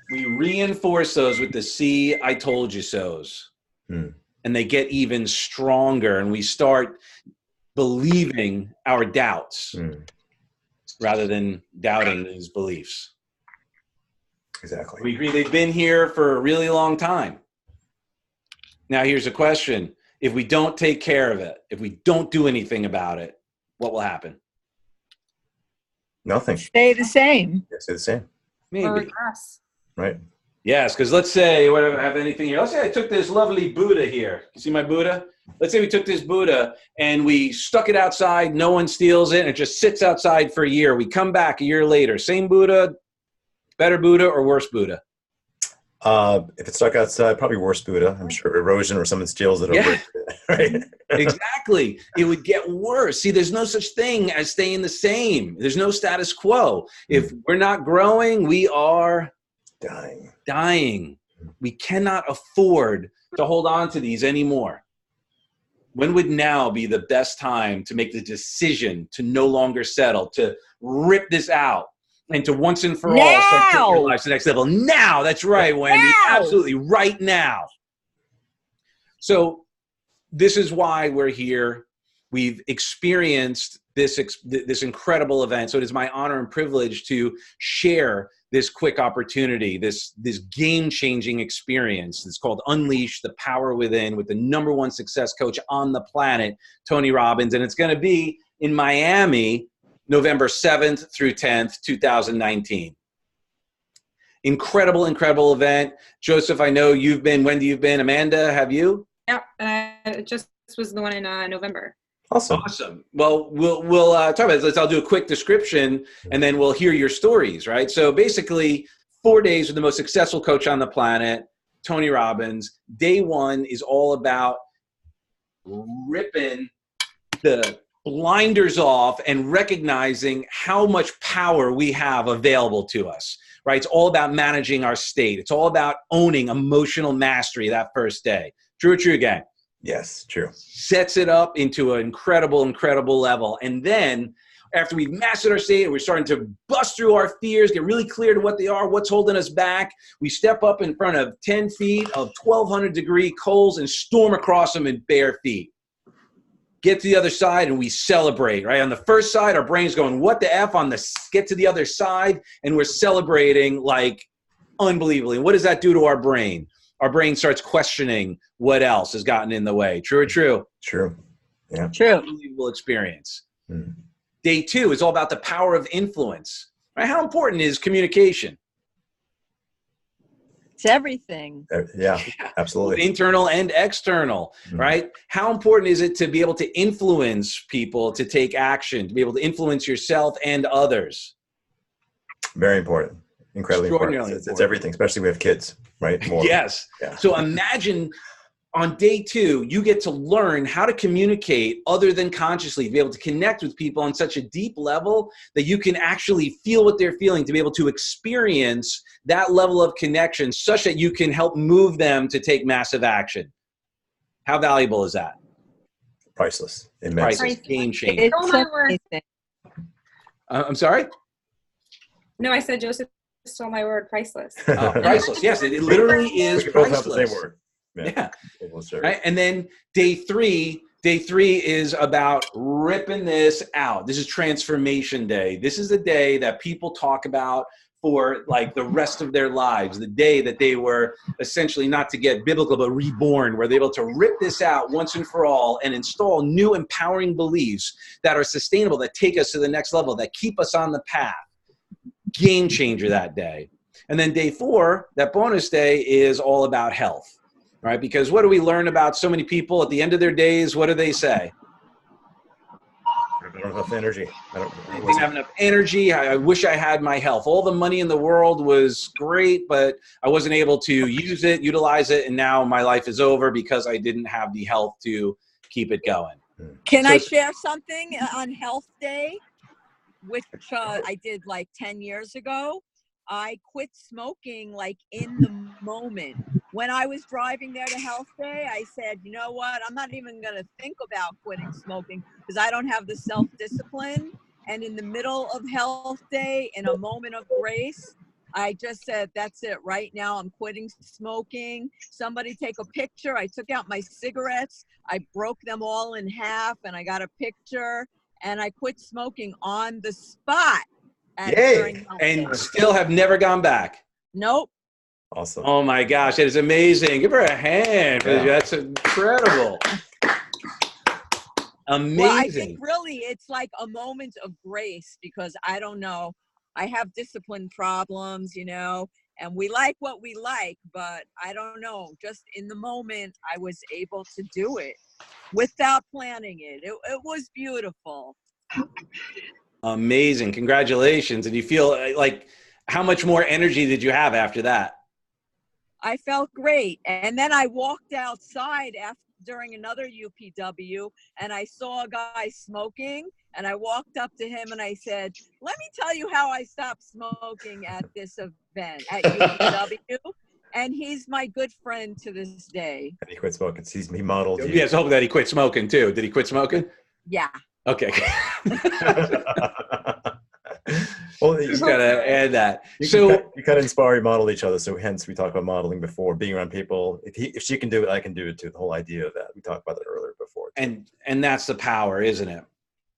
We reinforce those with the see, I told you so's. And they get even stronger, and we start believing our doubts rather than doubting these beliefs. Exactly. We agree they've been here for a really long time. Now, here's a question. If we don't take care of it, if we don't do anything about it, what will happen? Nothing. Stay the same. Stay the same. Maybe. Right. Yes, because let's say, whatever, I have anything here. Let's say I took this lovely Buddha here. You see my Buddha? Let's say we took this Buddha and we stuck it outside. No one steals it. And it just sits outside for a year. We come back a year later. Same Buddha, better Buddha, or worse Buddha? If it's stuck outside, probably worse Buddha. I'm sure erosion or someone steals it. Yeah. Right? Exactly. It would get worse. See, there's no such thing as staying the same. There's no status quo. If we're not growing, we are dying. We cannot afford to hold on to these anymore. When would now be the best time to make the decision to no longer settle, to rip this out, and to once and for all start taking your life to the next level? Now, that's right, Wendy. Now. Absolutely, right now. So this is why we're here. We've experienced this incredible event. So it is my honor and privilege to share this quick opportunity, this game-changing experience. It's called Unleash the Power Within with the #1 success coach on the planet, Tony Robbins. And it's going to be in Miami, November 7th through 10th, 2019. Incredible, incredible event. Joseph, I know you've been. Wendy, you've been. Amanda, have you? Yeah, it just was the one in November. Awesome. Well, we'll talk about this. I'll do a quick description, and then we'll hear your stories, right? So basically, 4 days with the most successful coach on the planet, Tony Robbins. Day one is all about ripping the blinders off and recognizing how much power we have available to us, right? It's all about managing our state. It's all about owning emotional mastery that first day. True or true, gang? Yes, true. Sets it up into an incredible, incredible level. And then after we've mastered our state and we're starting to bust through our fears, get really clear to what they are, what's holding us back, we step up in front of 10 feet of 1,200-degree coals and storm across them in bare feet. Get to the other side and we celebrate, right? On the first side, our brain's going, what the F? Get to the other side, and we're celebrating like unbelievably. And what does that do to our brain? Our brain starts questioning what else has gotten in the way. True or true? True. Yeah. True. Unbelievable experience. Day two is all about the power of influence. Right? How important is communication? It's everything. Yeah, absolutely. Both internal and external, right? How important is it to be able to influence people to take action, to be able to influence yourself and others? Very important. Incredibly important. It's everything, especially we have kids, right? More. Yes. Yeah. So imagine on day 2, you get to learn how to communicate other than consciously, to be able to connect with people on such a deep level that you can actually feel what they're feeling, to be able to experience that level of connection such that you can help move them to take massive action. How valuable is that? Priceless. Immense. Priceless. Game changer. I'm sorry? No, I said Joseph stole my word, priceless. Oh, priceless. Yes, it literally is we both priceless. have the same word. Yeah. Right? And then day 3 is about ripping this out. This is transformation day. This is the day that people talk about for like the rest of their lives, the day that they were essentially, not to get biblical, but reborn, where they're able to rip this out once and for all and install new empowering beliefs that are sustainable, that take us to the next level, that keep us on the path. Game changer that day. And then day 4, that bonus day, is all about health, right? Because what do we learn about so many people at the end of their days? What do they say? I don't have enough energy. I didn't have enough energy. I wish I had my health. All the money in the world was great, but I wasn't able to utilize it. And now my life is over because I didn't have the health to keep it going. Can I share something on Health Day, which I did like 10 years ago? I quit smoking like in the moment. When I was driving there to Health Day, I said, you know what? I'm not even going to think about quitting smoking because I don't have the self-discipline. And in the middle of Health Day, in a moment of grace, I just said, that's it. Right now, I'm quitting smoking. Somebody take a picture. I took out my cigarettes. I broke them all in half and I got a picture. And I quit smoking on the spot. Yay! And still have never gone back. Nope. Awesome. Oh my gosh, that is amazing. Give her a hand. Yeah. That's incredible. Amazing. Well, I think really it's like a moment of grace because I don't know. I have discipline problems, you know, and we like what we like, but I don't know. Just in the moment, I was able to do it without planning it. It was beautiful. Amazing. Congratulations. And you feel like, how much more energy did you have after that? I felt great. And then I walked outside during another UPW and I saw a guy smoking and I walked up to him and I said, let me tell you how I stopped smoking at this event at UPW. And he's my good friend to this day. And he quit smoking. He modeled you. Yes, hope that he quit smoking too. Did he quit smoking? Yeah. Okay. Well, just gotta add that. You kind of inspire, you model each other. So hence we talked about modeling before, being around people. If she can do it, I can do it too. The whole idea of that. We talked about that earlier before. Too. And that's the power, isn't it?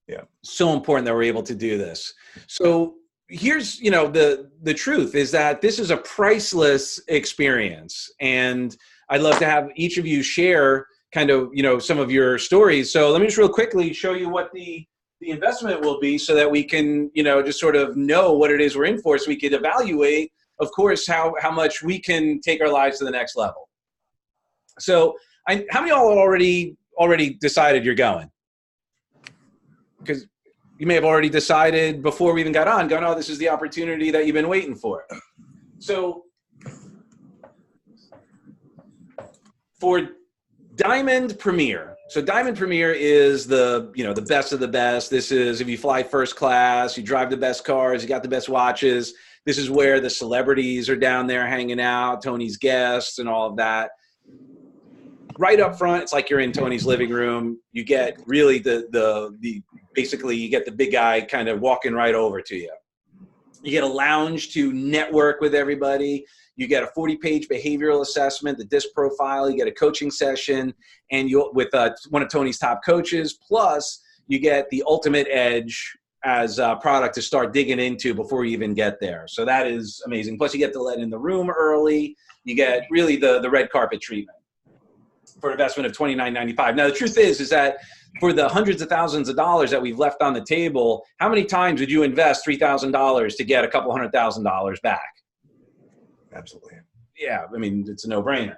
Yeah. So important that we're able to do this. So here's, the truth is that this is a priceless experience. And I'd love to have each of you share kind of, some of your stories. So let me just real quickly show you what the investment will be so that we can, just sort of know what it is we're in for, so we could evaluate, of course, how much we can take our lives to the next level. So how many of y'all already decided you're going? Because you may have already decided before we even got on, going, oh, this is the opportunity that you've been waiting for. So for Diamond Premier. So Diamond Premier is the best of the best. This is if you fly first class, you drive the best cars, you got the best watches. This is where the celebrities are down there hanging out, Tony's guests and all of that. Right up front, it's like you're in Tony's living room. You get really basically you get the big guy kind of walking right over to you. You get a lounge to network with everybody. You get a 40-page behavioral assessment, the DISC profile. You get a coaching session, and with one of Tony's top coaches. Plus, you get the ultimate edge as a product to start digging into before you even get there. So that is amazing. Plus, you get to let in the room early. You get really the red carpet treatment for an investment of $29.95. Now, the truth is that for the hundreds of thousands of dollars that we've left on the table, how many times would you invest $3,000 to get a couple $100,000 back? Absolutely. Yeah, I mean, it's a no-brainer.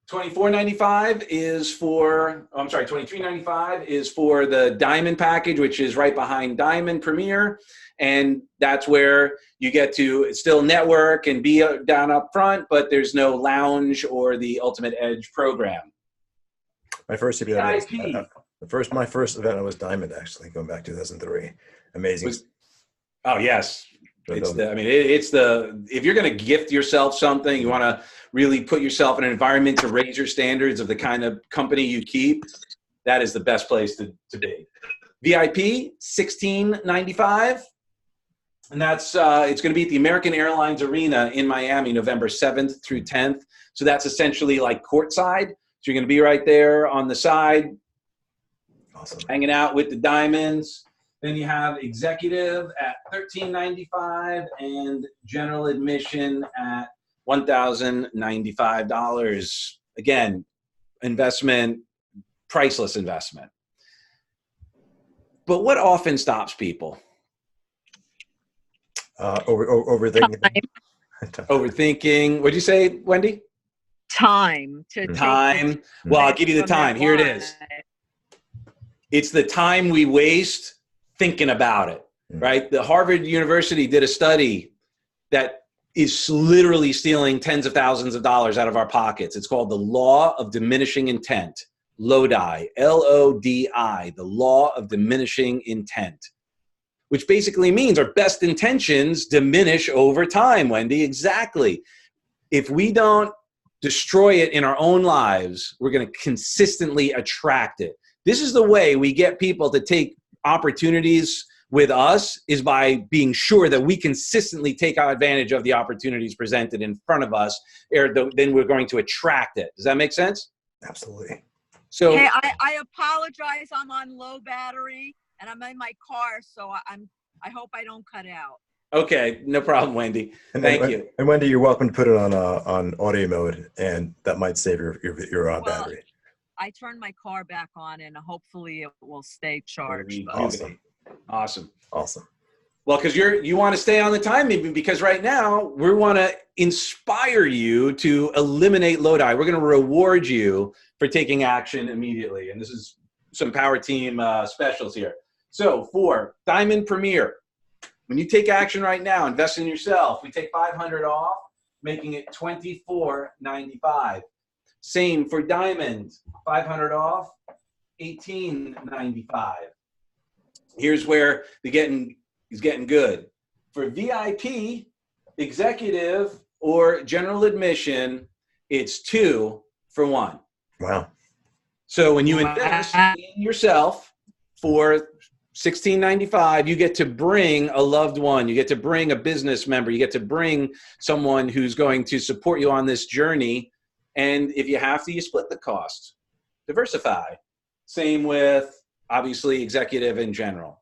$24.95 is for, oh, I'm sorry, $23.95 is for the Diamond package, which is right behind Diamond Premier. And that's where you get to still network and be down up front, but there's no lounge or the Ultimate Edge program. My first event, VIP. my first event was Diamond, actually, going back to 2003. Amazing. Oh, yes. If you're going to gift yourself something, you want to really put yourself in an environment to raise your standards of the kind of company you keep, that is the best place to be. VIP, $16.95. And that's it's going to be at the American Airlines Arena in Miami, November 7th through 10th. So that's essentially like courtside. So you're going to be right there on the side, awesome, hanging out with the Diamonds. Then you have executive at $13.95 and general admission at $1,095. Again, investment, priceless investment. But what often stops people? Overthinking. Overthinking. What'd you say, Wendy? Time. Time. Well, I'll give you the time. Here it is. It's the time we waste thinking about it, right? The Harvard University did a study that is literally stealing tens of thousands of dollars out of our pockets. It's called the Law of Diminishing Intent, LODI, L-O-D-I, the Law of Diminishing Intent, which basically means our best intentions diminish over time, Wendy. Exactly. If we don't destroy it in our own lives, we're going to consistently attract it. This is the way we get people to take opportunities with us, is by being sure that we consistently take advantage of the opportunities presented in front of us, or then we're going to attract it. Does that make sense? Absolutely. So, hey, I apologize. I'm on low battery and I'm in my car, so I hope I don't cut out. Okay, no problem, Wendy. Thank you. And Wendy, you're welcome to put it on audio mode, and that might save your battery. I turned my car back on, and hopefully it will stay charged. Awesome. Well, because you want to stay on the time, maybe, because right now we want to inspire you to eliminate Lodi. We're going to reward you for taking action immediately, and this is some Power Team specials here. So for Diamond Premier, when you take action right now, invest in yourself. We take $500 off, making it $24.95. Same for Diamond, $500 off, $18.95. Here's where the getting good. For VIP, executive, or general admission, it's 2 for 1. Wow. So when you invest in yourself for $16.95, you get to bring a loved one, you get to bring a business member, you get to bring someone who's going to support you on this journey. And if you have to, you split the cost. Diversify. Same with, obviously, executive in general.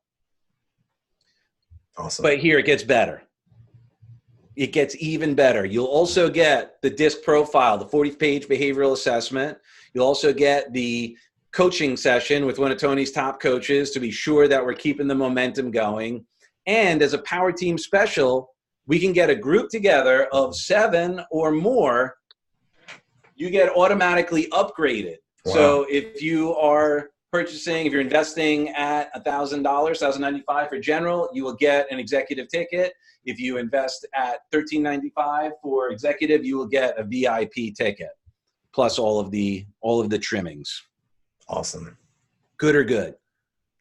Awesome. But here it gets better. It gets even better. You'll also get the DISC profile, the 40-page behavioral assessment. You'll also get the coaching session with one of Tony's top coaches to be sure that we're keeping the momentum going. And as a Power Team special, we can get a group together of 7 or more. You get automatically upgraded. Wow. So if you are purchasing, if you're investing at $1,000, $1,095 for general, you will get an executive ticket. If you invest at $13.95 for executive, you will get a VIP ticket, plus all of the trimmings. Awesome. Good or good?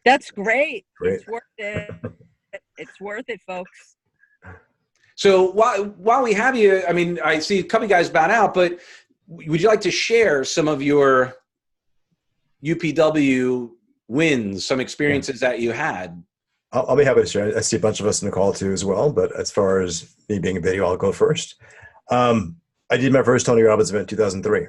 That's great. Great. It's worth it. It's worth it, folks. So while we have you, I mean, I see a couple of guys bow out, but would you like to share some of your UPW wins, some experiences that you had? I'll be happy to share. I see a bunch of us in the call too as well, but as far as me being a video, I'll go first. I did my first Tony Robbins event in 2003.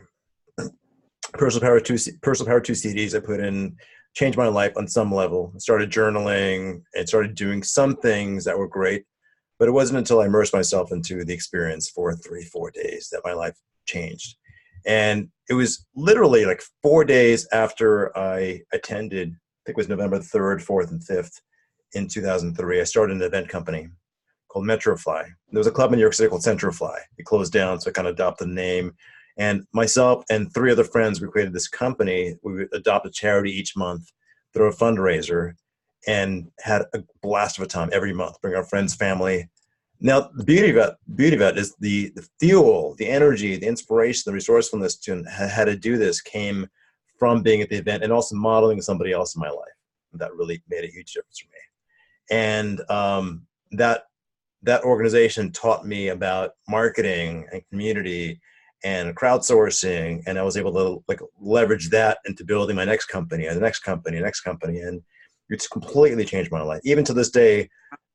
Personal Power 2 CDs I put in, changed my life on some level. I started journaling and started doing some things that were great, but it wasn't until I immersed myself into the experience for 3-4 days that my life changed. And it was literally like 4 days after I attended, I think it was November 3rd, 4th, and 5th in 2003, I started an event company called Metrofly. There was a club in New York City called Centrofly. It closed down, so I kind of adopted the name. And myself and 3 other friends, we created this company. We would adopt a charity each month, throw a fundraiser, and had a blast of a time every month. Bring our friends, family. Now, the beauty of it is the fuel, the energy, the inspiration, the resourcefulness to how to do this came from being at the event and also modeling somebody else in my life. That really made a huge difference for me. And that organization taught me about marketing and community and crowdsourcing, and I was able to like leverage that into building my next company and the next company, and it's completely changed my life. Even to this day,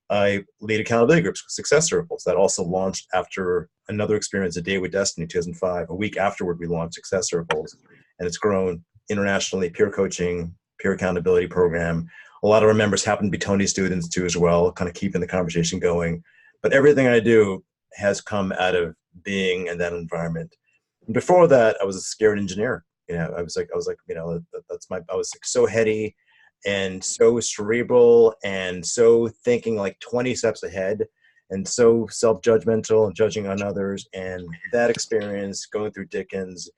I lead accountability groups, success circles, that also launched after another experience, A Day with Destiny, 2005. A week afterward, we launched success circles, and it's grown internationally. Peer coaching, peer accountability program. A lot of our members happen to be Tony students too, as well, kind of keeping the conversation going. But everything I do has come out of being in that environment. And before that, I was a scared engineer. I was like, I was like so heady and so cerebral and so thinking like 20 steps ahead and so self-judgmental and judging on others. And that experience going through Dickens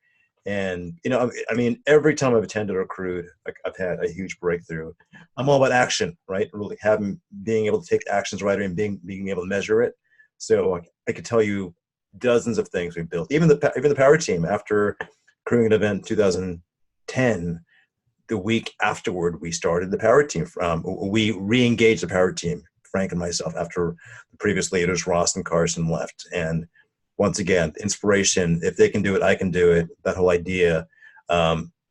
and, I mean, every time I've attended or crewed, like I've had a huge breakthrough. I'm all about action, right? Really being able to take actions right away and being able to measure it. So I could tell you dozens of things we've built. Even the power team, after crewing an event in 2010, the week afterward, we started the power team. We re-engaged the power team, Frank and myself, after the previous leaders, Ross and Carson, left. And once again, inspiration, if they can do it, I can do it. That whole idea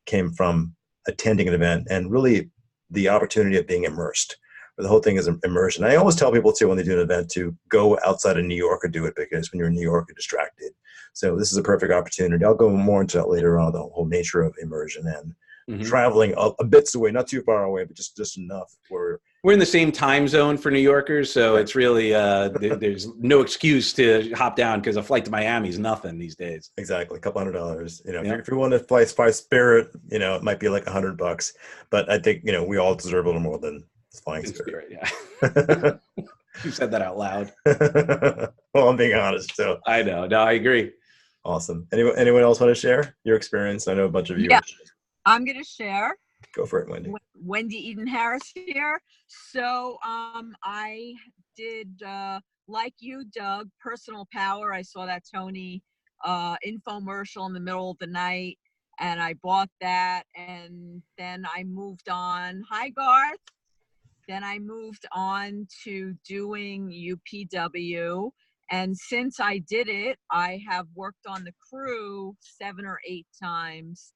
came from attending an event and really the opportunity of being immersed. The whole thing is immersion. I always tell people too, when they do an event, to go outside of New York or do it, because when you're in New York, you're distracted. So this is a perfect opportunity. I'll go more into that later on, the whole nature of immersion and traveling a bits away, not too far away, but just enough where we're in the same time zone for New Yorkers, so it's really there's no excuse to hop down, because a flight to Miami is nothing these days. Exactly, a couple $100. If you want to fly Spirit, it might be like $100. But I think we all deserve a little more than flying Spirit. Yeah. You said that out loud. Well, I'm being honest. So I know. No, I agree. Awesome. Anyone else want to share your experience? I know a bunch of you. Yeah, I'm going to share. Go for it, Wendy. Wendy Eden Harris here. So I did, like you, Doug, Personal Power. I saw that Tony infomercial in the middle of the night, and I bought that. And then I moved on. Hi, Garth. Then I moved on to doing UPW. And since I did it, I have worked on the crew 7 or 8 times.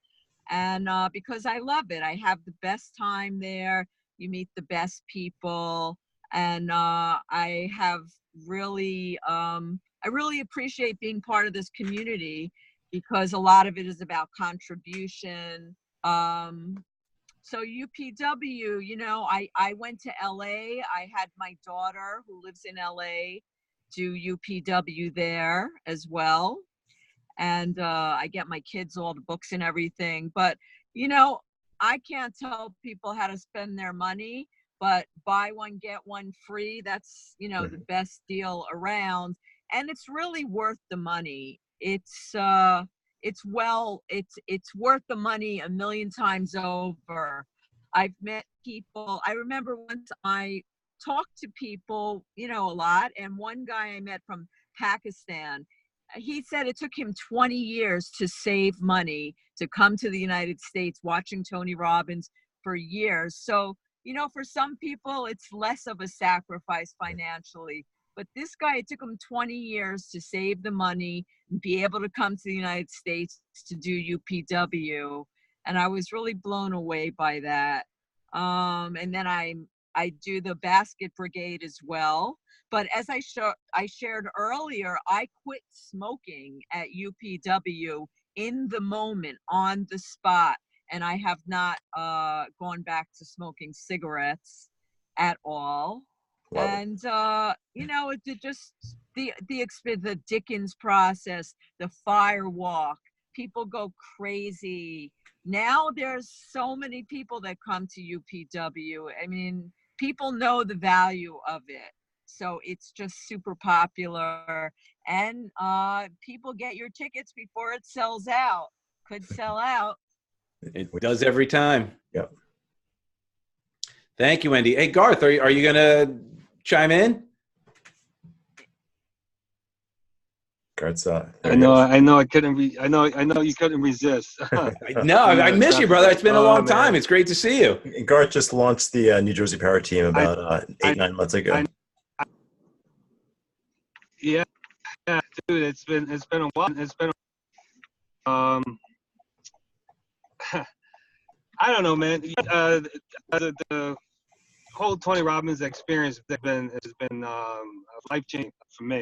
And because I love it, I have the best time there. You meet the best people. And I have really, I really appreciate being part of this community, because a lot of it is about contribution. So UPW, I went to LA. I had my daughter who lives in LA do UPW there as well. And I get my kids all the books and everything. But, I can't tell people how to spend their money, but buy one, get one free. That's, the best deal around. And it's really worth the money. It's worth the money a million times over. I've met people. I remember once I talked to people, a lot. And one guy I met from Pakistan, he said it took him 20 years to save money to come to the United States, watching Tony Robbins for years. So, for some people, it's less of a sacrifice financially. But this guy, it took him 20 years to save the money and be able to come to the United States to do UPW. And I was really blown away by that. And then I do the basket brigade as well. But as I shared earlier, I quit smoking at UPW in the moment, on the spot. And I have not gone back to smoking cigarettes at all. Love And it just the Dickens process, the fire walk, people go crazy. Now there's so many people that come to UPW. I mean, people know the value of it. So it's just super popular, and people get your tickets before it sells out. Could sell out. It does every time. Yep. Thank you, Wendy. Hey, Garth, are you going to chime in? Garth's, I know you couldn't resist. No, I miss you, brother. It's been a long time. It's great to see you. Garth just launched the New Jersey Power Team about 8-9 months ago. Yeah, dude, it's been a while. I don't know, man. The whole Tony Robbins experience has been life changing for me.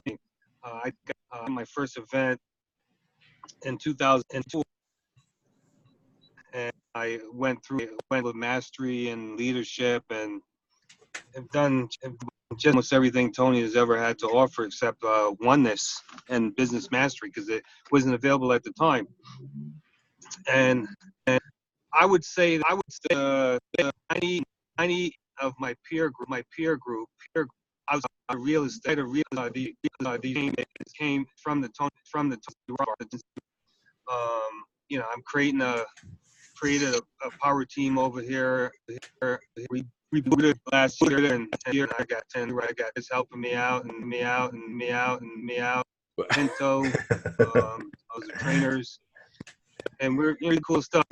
I got my first event in 2002, and I went with mastery and leadership, and have done just almost everything Tony has ever had to offer, except oneness and business mastery, because it wasn't available at the time. And I would say 90 of my peer group, I was a real estate. These came from the Tony Robbins. I'm created a power team over here. We rebooted last year, and I got 10. I got this helping me out. Pinto, those are trainers, and we're really cool stuff.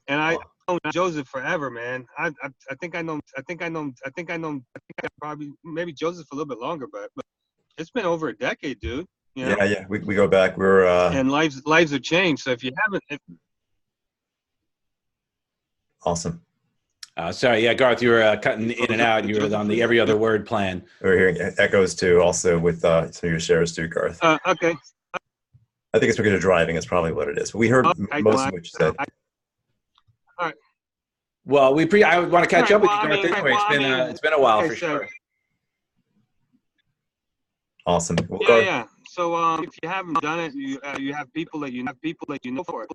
And I know Joseph forever, man. I think I know probably maybe Joseph a little bit longer, but it's been over a decade, dude. You know? Yeah. We go back. We're and lives have changed. So if you haven't, awesome. Sorry, yeah, Garth, you were cutting in and out. You were on the every other word plan. We're hearing echoes too, also with some of your shares too, Garth. Okay. I think it's because you're driving. It's probably what it is. But we heard most of what you said. All right. Well, I want to catch up with you, Garth. Anyway, it's been a while for sure. Awesome. Well, yeah. So if you haven't done it, you have people that you know for it.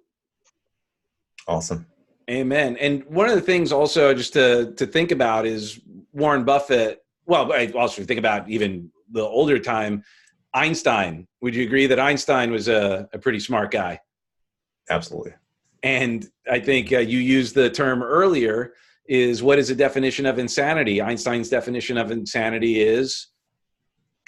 Awesome. Amen. And one of the things also just to think about is Warren Buffett. Well, I also think about even the older time, Einstein. Would you agree that Einstein was a pretty smart guy? Absolutely. And I think you used the term earlier is what is the definition of insanity? Einstein's definition of insanity is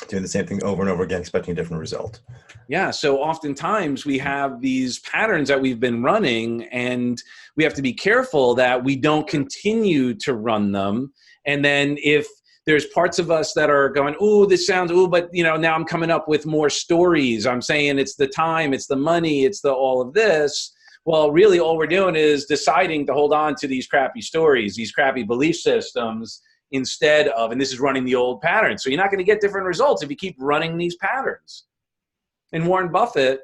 doing the same thing over and over again, expecting a different result. Yeah. So oftentimes we have these patterns that we've been running, and we have to be careful that we don't continue to run them. And then if there's parts of us that are going, oh, this sounds, but now I'm coming up with more stories. I'm saying it's the time, it's the money, it's the all of this. Well, really all we're doing is deciding to hold on to these crappy stories, these crappy belief systems, instead of, and this is running the old pattern. So you're not going to get different results if you keep running these patterns. And Warren Buffett,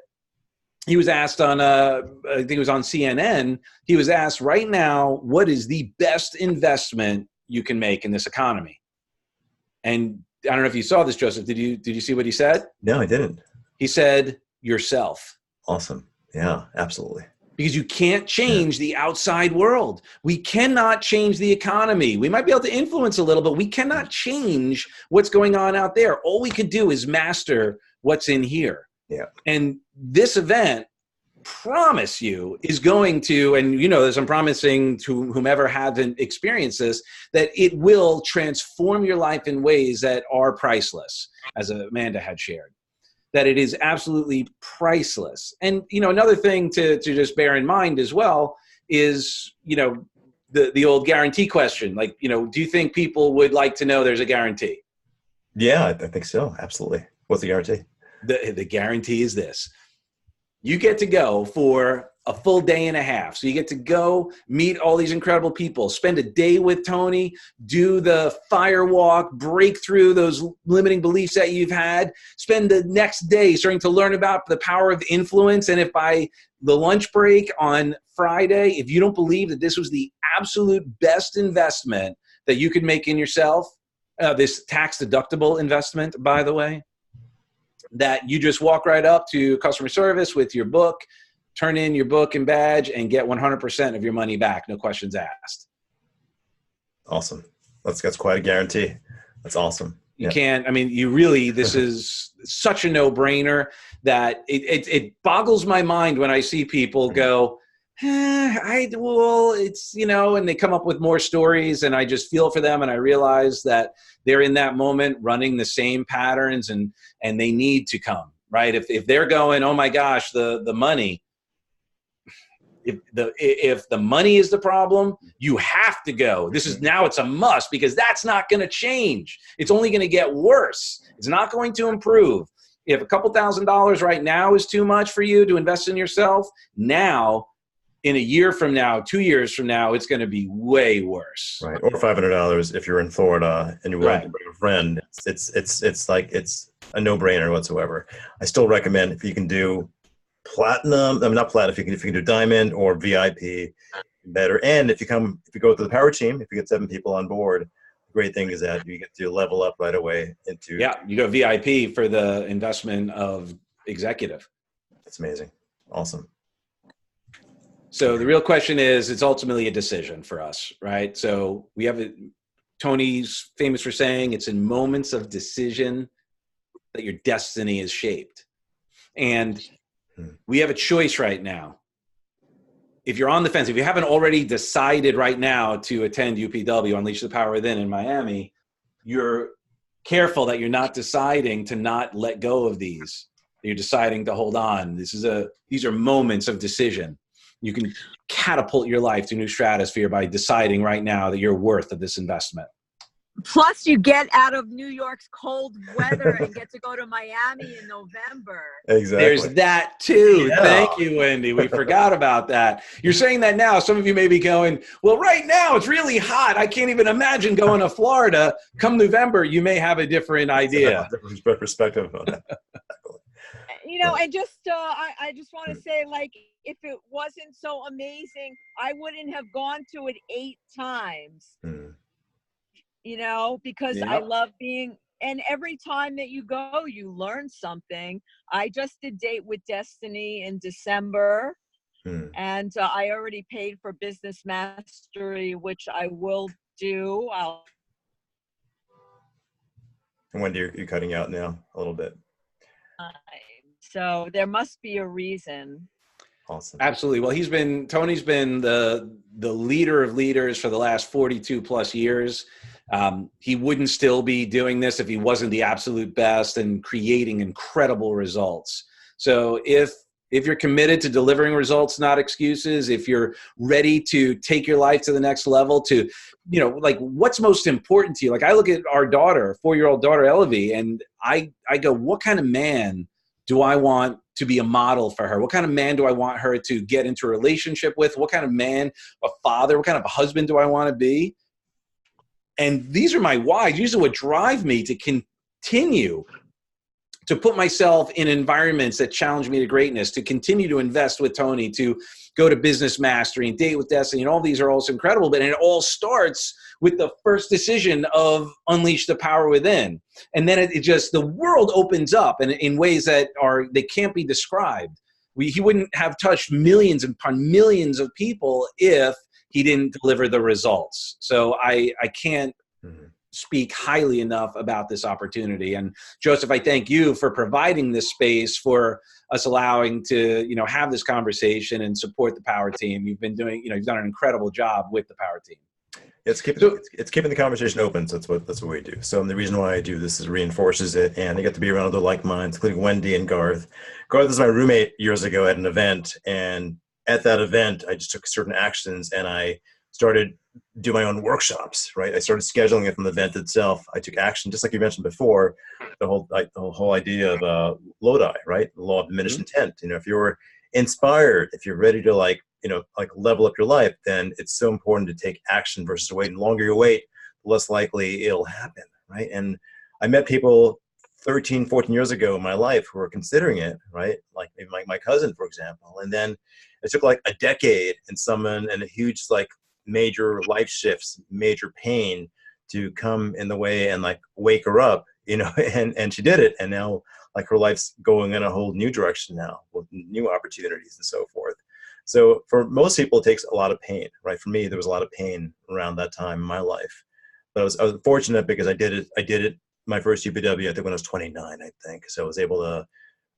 he was asked on, I think it was on CNN, he was asked right now, what is the best investment you can make in this economy? And I don't know if you saw this, Joseph. Did you see what he said? No, I didn't. He said, yourself. Awesome. Yeah, absolutely. Because you can't change the outside world. We cannot change the economy. We might be able to influence a little, but we cannot change what's going on out there. All we could do is master what's in here. Yeah. And this event, promise you, is going to, and this, I'm promising to whomever hasn't experienced this, that it will transform your life in ways that are priceless, as Amanda had shared. That it is absolutely priceless. And, another thing to just bear in mind as well is, the old guarantee question. Like, do you think people would like to know there's a guarantee? Yeah, I think so. Absolutely. What's the guarantee? The guarantee is this. You get to go for a full day and a half. So you get to go meet all these incredible people, spend a day with Tony, do the fire walk, break through those limiting beliefs that you've had, spend the next day starting to learn about the power of influence. And if by the lunch break on Friday, if you don't believe that this was the absolute best investment that you could make in yourself, this tax deductible investment, by the way, that you just walk right up to customer service with your book, turn in your book and badge, and get 100% of your money back. No questions asked. Awesome. That's quite a guarantee. That's awesome. You can't, I mean, you really, this is such a no-brainer that it boggles my mind when I see people go, well, it's, you know, and they come up with more stories, and I just feel for them, and I realize that they're in that moment running the same patterns, and they need to come, right? If they're going, oh my gosh, the money, if the money is the problem, you have to go. This is now, it's a must, because that's not going to change. It's only going to get worse. It's not going to improve. If a couple $1,000s right now is too much for you to invest in yourself, now, in a year from now, 2 years from now, it's going to be way worse. Right. Or $500 if you're in Florida and you want to bring a friend. It's like, it's a no-brainer whatsoever. I still recommend, if you can do platinum, I mean, not platinum, if you can do diamond or VIP, better. And if you go to the power team, if you get 7 people on board, the great thing is that you get to level up right away into. Yeah, you go VIP for the investment of executive. That's amazing. Awesome. So the real question is, it's ultimately a decision for us, right? So we have Tony's famous for saying, it's in moments of decision that your destiny is shaped. And we have a choice right now. If you're on the fence, if you haven't already decided right now to attend UPW, Unleash the Power Within in Miami, you're careful that you're not deciding to not let go of these. You're deciding to hold on. These are moments of decision. You can catapult your life to a new stratosphere by deciding right now that you're worth of this investment. Plus, you get out of New York's cold weather and get to go to Miami in November. Exactly. There's that too. Yeah. Thank you, Wendy. We forgot about that. You're saying that now. Some of you may be going, well, right now it's really hot. I can't even imagine going to Florida. Come November, you may have a different idea. Different perspective on that. You know, and just I just want to say, like, if it wasn't so amazing, I wouldn't have gone to it 8 times. You know, because I love being, and every time that you go, you learn something. I just did Date with Destiny in December, and I already paid for Business Mastery, which I will do. And Wendy, you're cutting out now a little bit. So there must be a reason. Awesome. Absolutely. Well, Tony's been the leader of leaders for the last 42 plus years. He wouldn't still be doing this if he wasn't the absolute best and creating incredible results. So if you're committed to delivering results, not excuses, if you're ready to take your life to the next level, to, you know, like, what's most important to you? Like, I look at our daughter, 4-year-old daughter, Elvie, and I go, what kind of man do I want to be a model for her? What kind of man do I want her to get into a relationship with? What kind of man, a father, what kind of a husband do I want to be? And these are my whys. These are what drive me to continue to put myself in environments that challenge me to greatness, to continue to invest with Tony, to go to Business Mastery and Date with Destiny, and all these are also incredible, but it all starts with the first decision of Unleash the Power Within. And then it just, the world opens up in ways that they can't be described. He wouldn't have touched millions upon millions of people if he didn't deliver the results. So I can't speak highly enough about this opportunity. And Joseph, I thank you for providing this space for us, allowing to, you know, have this conversation and support the Power Team. You've been doing, you know, you've done an incredible job with the Power Team. It's keeping the conversation open. So that's what we do. So the reason why I do this is reinforces it, and I get to be around other like minds, including Wendy and Garth. Garth was my roommate years ago at an event, and at that event, I just took certain actions, and I started doing my own workshops. Right, I started scheduling it from the event itself. I took action, just like you mentioned before, the whole idea of Lodi, right, the law of diminished intent. You know, if you're inspired, if you're ready to level up your life, then it's so important to take action versus wait. The longer you wait, the less likely it'll happen, right? And I met people 13, 14 years ago in my life who were considering it, right? Like maybe my cousin, for example. And then it took like a decade and a huge, like, major life shifts, major pain to come in the way and like wake her up, you know, and she did it. And now, like, her life's going in a whole new direction now with new opportunities and so forth. So for most people, it takes a lot of pain, right? For me, there was a lot of pain around that time in my life. But I was fortunate because I did it my first UPW, I think when I was 29, I think. So I was able to,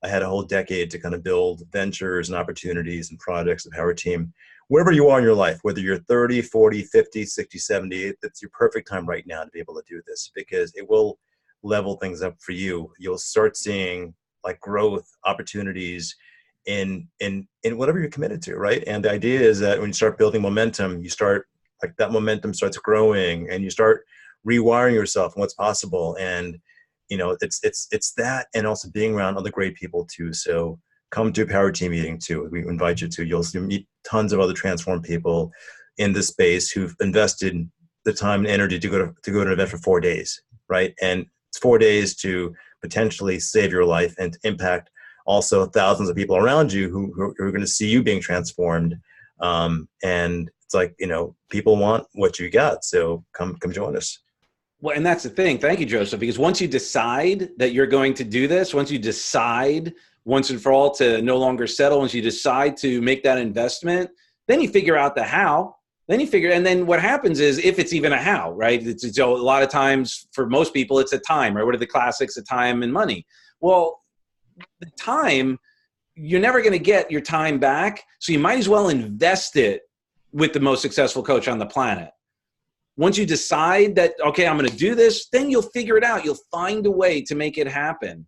I had a whole decade to kind of build ventures and opportunities and projects, the Power Team. Wherever you are in your life, whether you're 30, 40, 50, 60, 70, it's your perfect time right now to be able to do this, because it will level things up for you. You'll start seeing like growth opportunities in whatever you're committed to, right? And the idea is that when you start building momentum, you start, like, that momentum starts growing, and you start rewiring yourself and what's possible. And it's that, and also being around other great people too. So come to a Power Team meeting too. We invite you to. You'll meet tons of other transformed people in this space who've invested the time and energy to go to an event for 4 days, right? And it's 4 days to potentially save your life and to impact also thousands of people around you who are going to see you being transformed. And it's like, people want what you got. So come join us. Well, and that's the thing. Thank you, Joseph, because once you decide that you're going to do this, once you decide once and for all to no longer settle, once you decide to make that investment, then you figure out the how. And then what happens is, if it's even a how, right? It's a lot of times for most people, it's a time, right? What are the classics? A time and money. Well, the time, you're never going to get your time back. So you might as well invest it with the most successful coach on the planet. Once you decide that, okay, I'm going to do this, then you'll figure it out. You'll find a way to make it happen.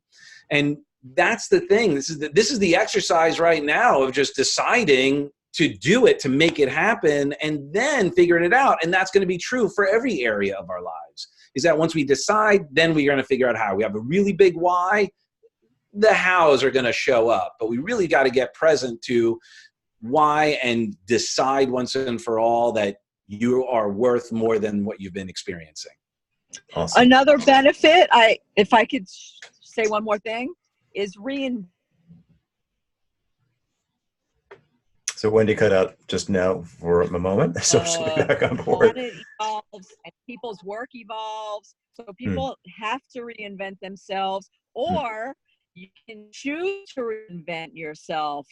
And that's the thing. This is the exercise right now of just deciding to do it, to make it happen, and then figuring it out. And that's going to be true for every area of our lives, is that once we decide, then we're going to figure out how. We have a really big why. The hows are going to show up, but we really got to get present to why and decide once and for all that you are worth more than what you've been experiencing. Awesome. Another benefit, if I could say one more thing, is So Wendy cut out just now for a moment, so she'll be back on board. Planet evolves and people's work evolves, so people have to reinvent themselves, or you can choose to reinvent yourself.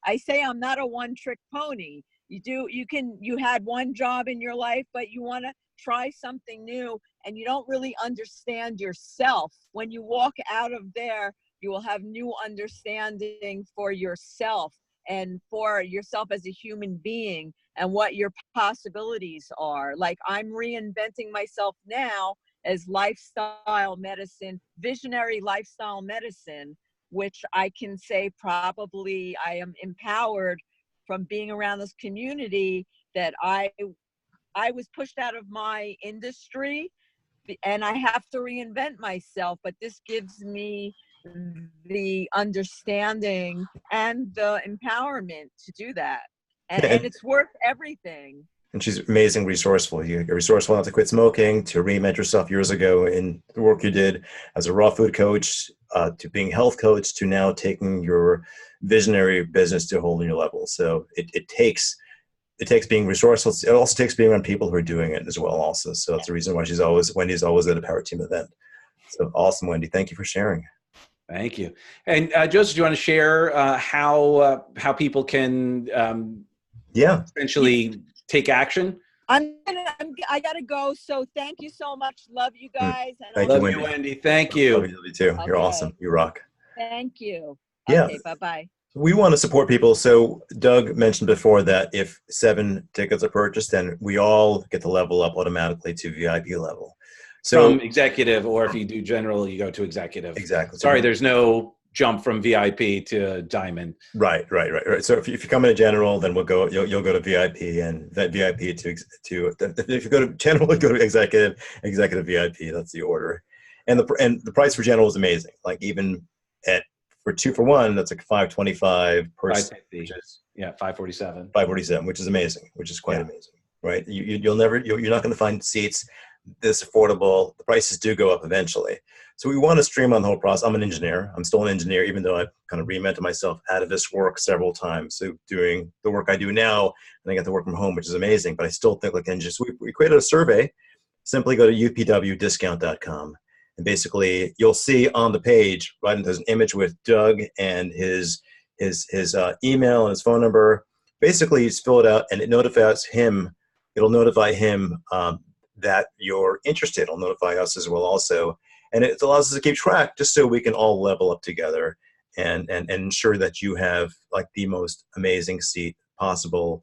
I say I'm not a one-trick pony. You had one job in your life, but you want to try something new, and you don't really understand yourself. When you walk out of there, you will have new understanding for yourself and for yourself as a human being, and what your possibilities are. Like, I'm reinventing myself now as lifestyle medicine, visionary lifestyle medicine, which I can say probably I am empowered from being around this community, that I was pushed out of my industry and I have to reinvent myself. But this gives me the understanding and the empowerment to do that. And it's worth everything. And she's amazing, resourceful. You're resourceful enough to quit smoking, to reinvent yourself years ago in the work you did as a raw food coach, to being a health coach, to now taking your visionary business to a whole new level. So it takes being resourceful. It also takes being around people who are doing it as well also. So that's the reason why Wendy's always at a Power Team event. So awesome, Wendy. Thank you for sharing. Thank you. And Joseph, do you want to share how people can essentially take action? I gotta go. So thank you so much. Love you guys. And Love you, Wendy. Thank you. Love you too. Okay. You're awesome. You rock. Thank you. Yeah. Okay, bye-bye. We want to support people. So Doug mentioned before that if 7 tickets are purchased, then we all get to level up automatically to VIP level. So from executive, or if you do general, you go to executive. Exactly. Sorry, there's no jump from VIP to diamond. Right. So if you come in a general, then you'll go to VIP, and that VIP to if you go to general, go to executive VIP. That's the order, and the price for general is amazing. Like, even for 2 for 1, that's like $525 per seat. $547, which is amazing, which is quite amazing, right? You're not going to find seats this affordable. The prices do go up eventually. So we want to streamline the whole process. I'm an engineer. I'm still an engineer, even though I've kind of reinvented myself out of this work several times. So doing the work I do now, and I get to work from home, which is amazing, but I still think like engineers. So we created a survey. Simply go to upwdiscount.com. And basically, you'll see on the page, right, there's an image with Doug and his email and his phone number. Basically, you just fill it out, and it notifies him. It'll notify him that you're interested. It'll notify us as well also. And it allows us to keep track just so we can all level up together and ensure that you have like the most amazing seat possible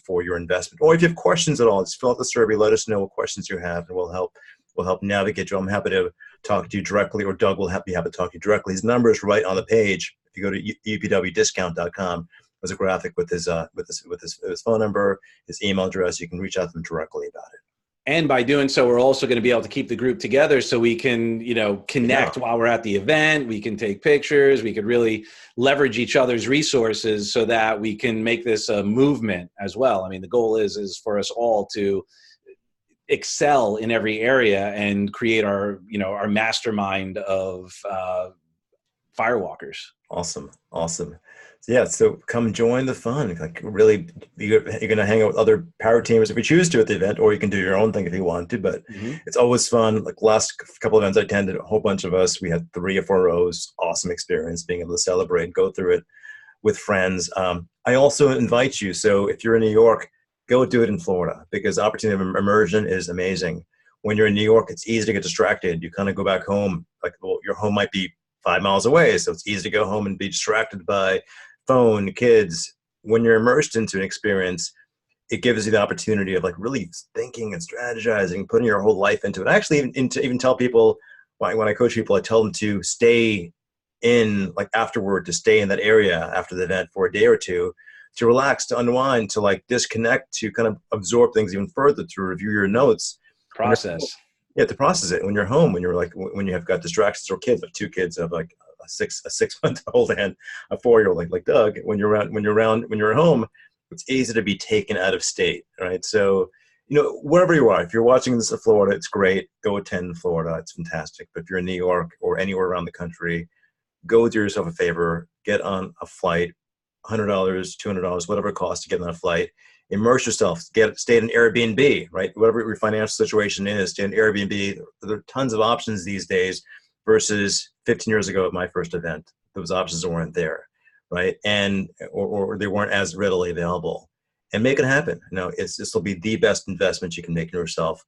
for your investment. Or if you have questions at all, just fill out the survey, let us know what questions you have, and we'll help navigate you. I'm happy to talk to you directly, or Doug will be happy to talk to you directly. His number is right on the page. If you go to upwdiscount.com, there's a graphic with his phone number, his email address. You can reach out to him directly about it. And by doing so, we're also going to be able to keep the group together so we can, connect while we're at the event. We can take pictures. We could really leverage each other's resources so that we can make this a movement as well. I mean, the goal is for us all to excel in every area and create our mastermind of firewalkers. Awesome. So yeah, so come join the fun. Like really, you're going to hang out with other power teamers if you choose to at the event, or you can do your own thing if you want to. But it's always fun. Like last couple of events I attended, a whole bunch of us. We had 3 or 4 rows. Awesome experience being able to celebrate and go through it with friends. I also invite you. So if you're in New York, go do it in Florida, because the opportunity of immersion is amazing. When you're in New York, it's easy to get distracted. You kind of go back home. Like, well, your home might be 5 miles away, so it's easy to go home and be distracted by phone, kids. When you're immersed into an experience, it gives you the opportunity of like really thinking and strategizing, putting your whole life into it. I actually even tell people, when I coach people, I tell them to stay in, like afterward, to stay in that area after the event for a day or two, to relax, to unwind, to like disconnect, to kind of absorb things even further, to review your notes. Process. Yeah, to process it when you're home, when you have got distractions, or kids, like 2 kids have like a 6-month-old and a 4-year-old, like Doug. When you're at home, it's easy to be taken out of state, right? So, wherever you are, if you're watching this in Florida, it's great. Go attend Florida. It's fantastic. But if you're in New York or anywhere around the country, go do yourself a favor, get on a flight, $100, $200, whatever it costs to get on a flight. Immerse yourself, stay at an Airbnb, right? Whatever your financial situation is, stay at an Airbnb. There are tons of options these days versus 15 years ago at my first event. Those options weren't there, right? And or they weren't as readily available. And make it happen. This will be the best investment you can make in yourself,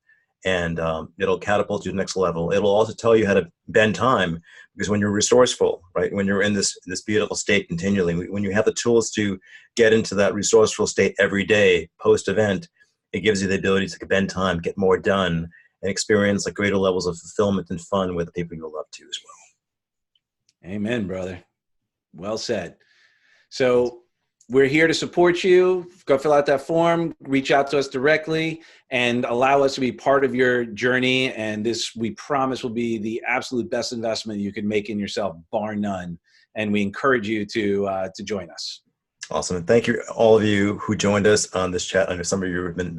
and it'll catapult you to the next level. It'll also tell you how to bend time, because when you're resourceful, right? When you're in this beautiful state continually, when you have the tools to get into that resourceful state every day post-event, it gives you the ability to bend time, get more done, and experience like greater levels of fulfillment and fun with the people you love too as well. Amen, brother. Well said. So we're here to support you. Go fill out that form, reach out to us directly, and allow us to be part of your journey. And this, we promise, will be the absolute best investment you can make in yourself, bar none. And we encourage you to join us. Awesome. And thank you, all of you who joined us on this chat. I know some of you have been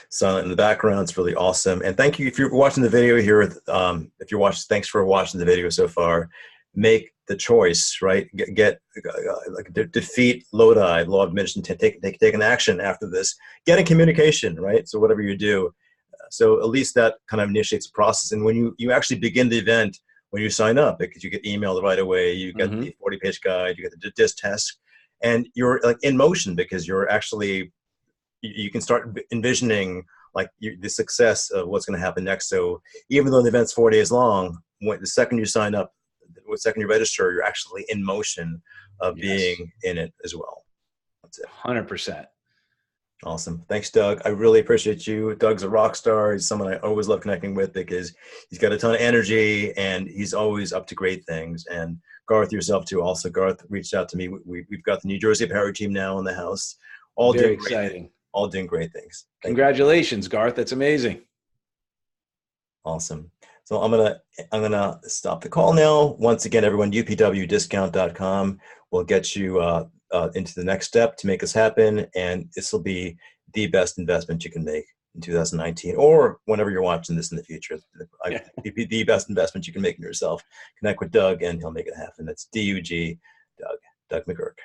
silent in the background. It's really awesome. And thank you if you're watching the video here. Thanks for watching the video so far. Make the choice, right? Defeat Lodi, law of diminishing, take an action after this. Get in communication, right? So whatever you do. So at least that kind of initiates the process. And when you actually begin the event, when you sign up, because you get emailed right away, you get the 40-page guide, you get the disc test, and you're like in motion, because you're actually, you can start envisioning like the success of what's going to happen next. So even though the event's 4 days long, the second you sign up, the second you register, you're actually in motion of being in it as well. That's it. 100%. Awesome. Thanks, Doug. I really appreciate you. Doug's a rock star. He's someone I always love connecting with, because he's got a ton of energy and he's always up to great things. And Garth, yourself too. Also, Garth reached out to me. We've got the New Jersey Power Team now in the house. All very doing exciting. All doing great things. Congratulations, Garth. That's amazing. Awesome. So I'm gonna stop the call now. Once again, everyone, upwdiscount.com will get you into the next step to make this happen, and this will be the best investment you can make in 2019, or whenever you're watching this in the future. It'd be the best investment you can make in yourself. Connect with Doug, and he'll make it happen. That's DUG, Doug McGuirk.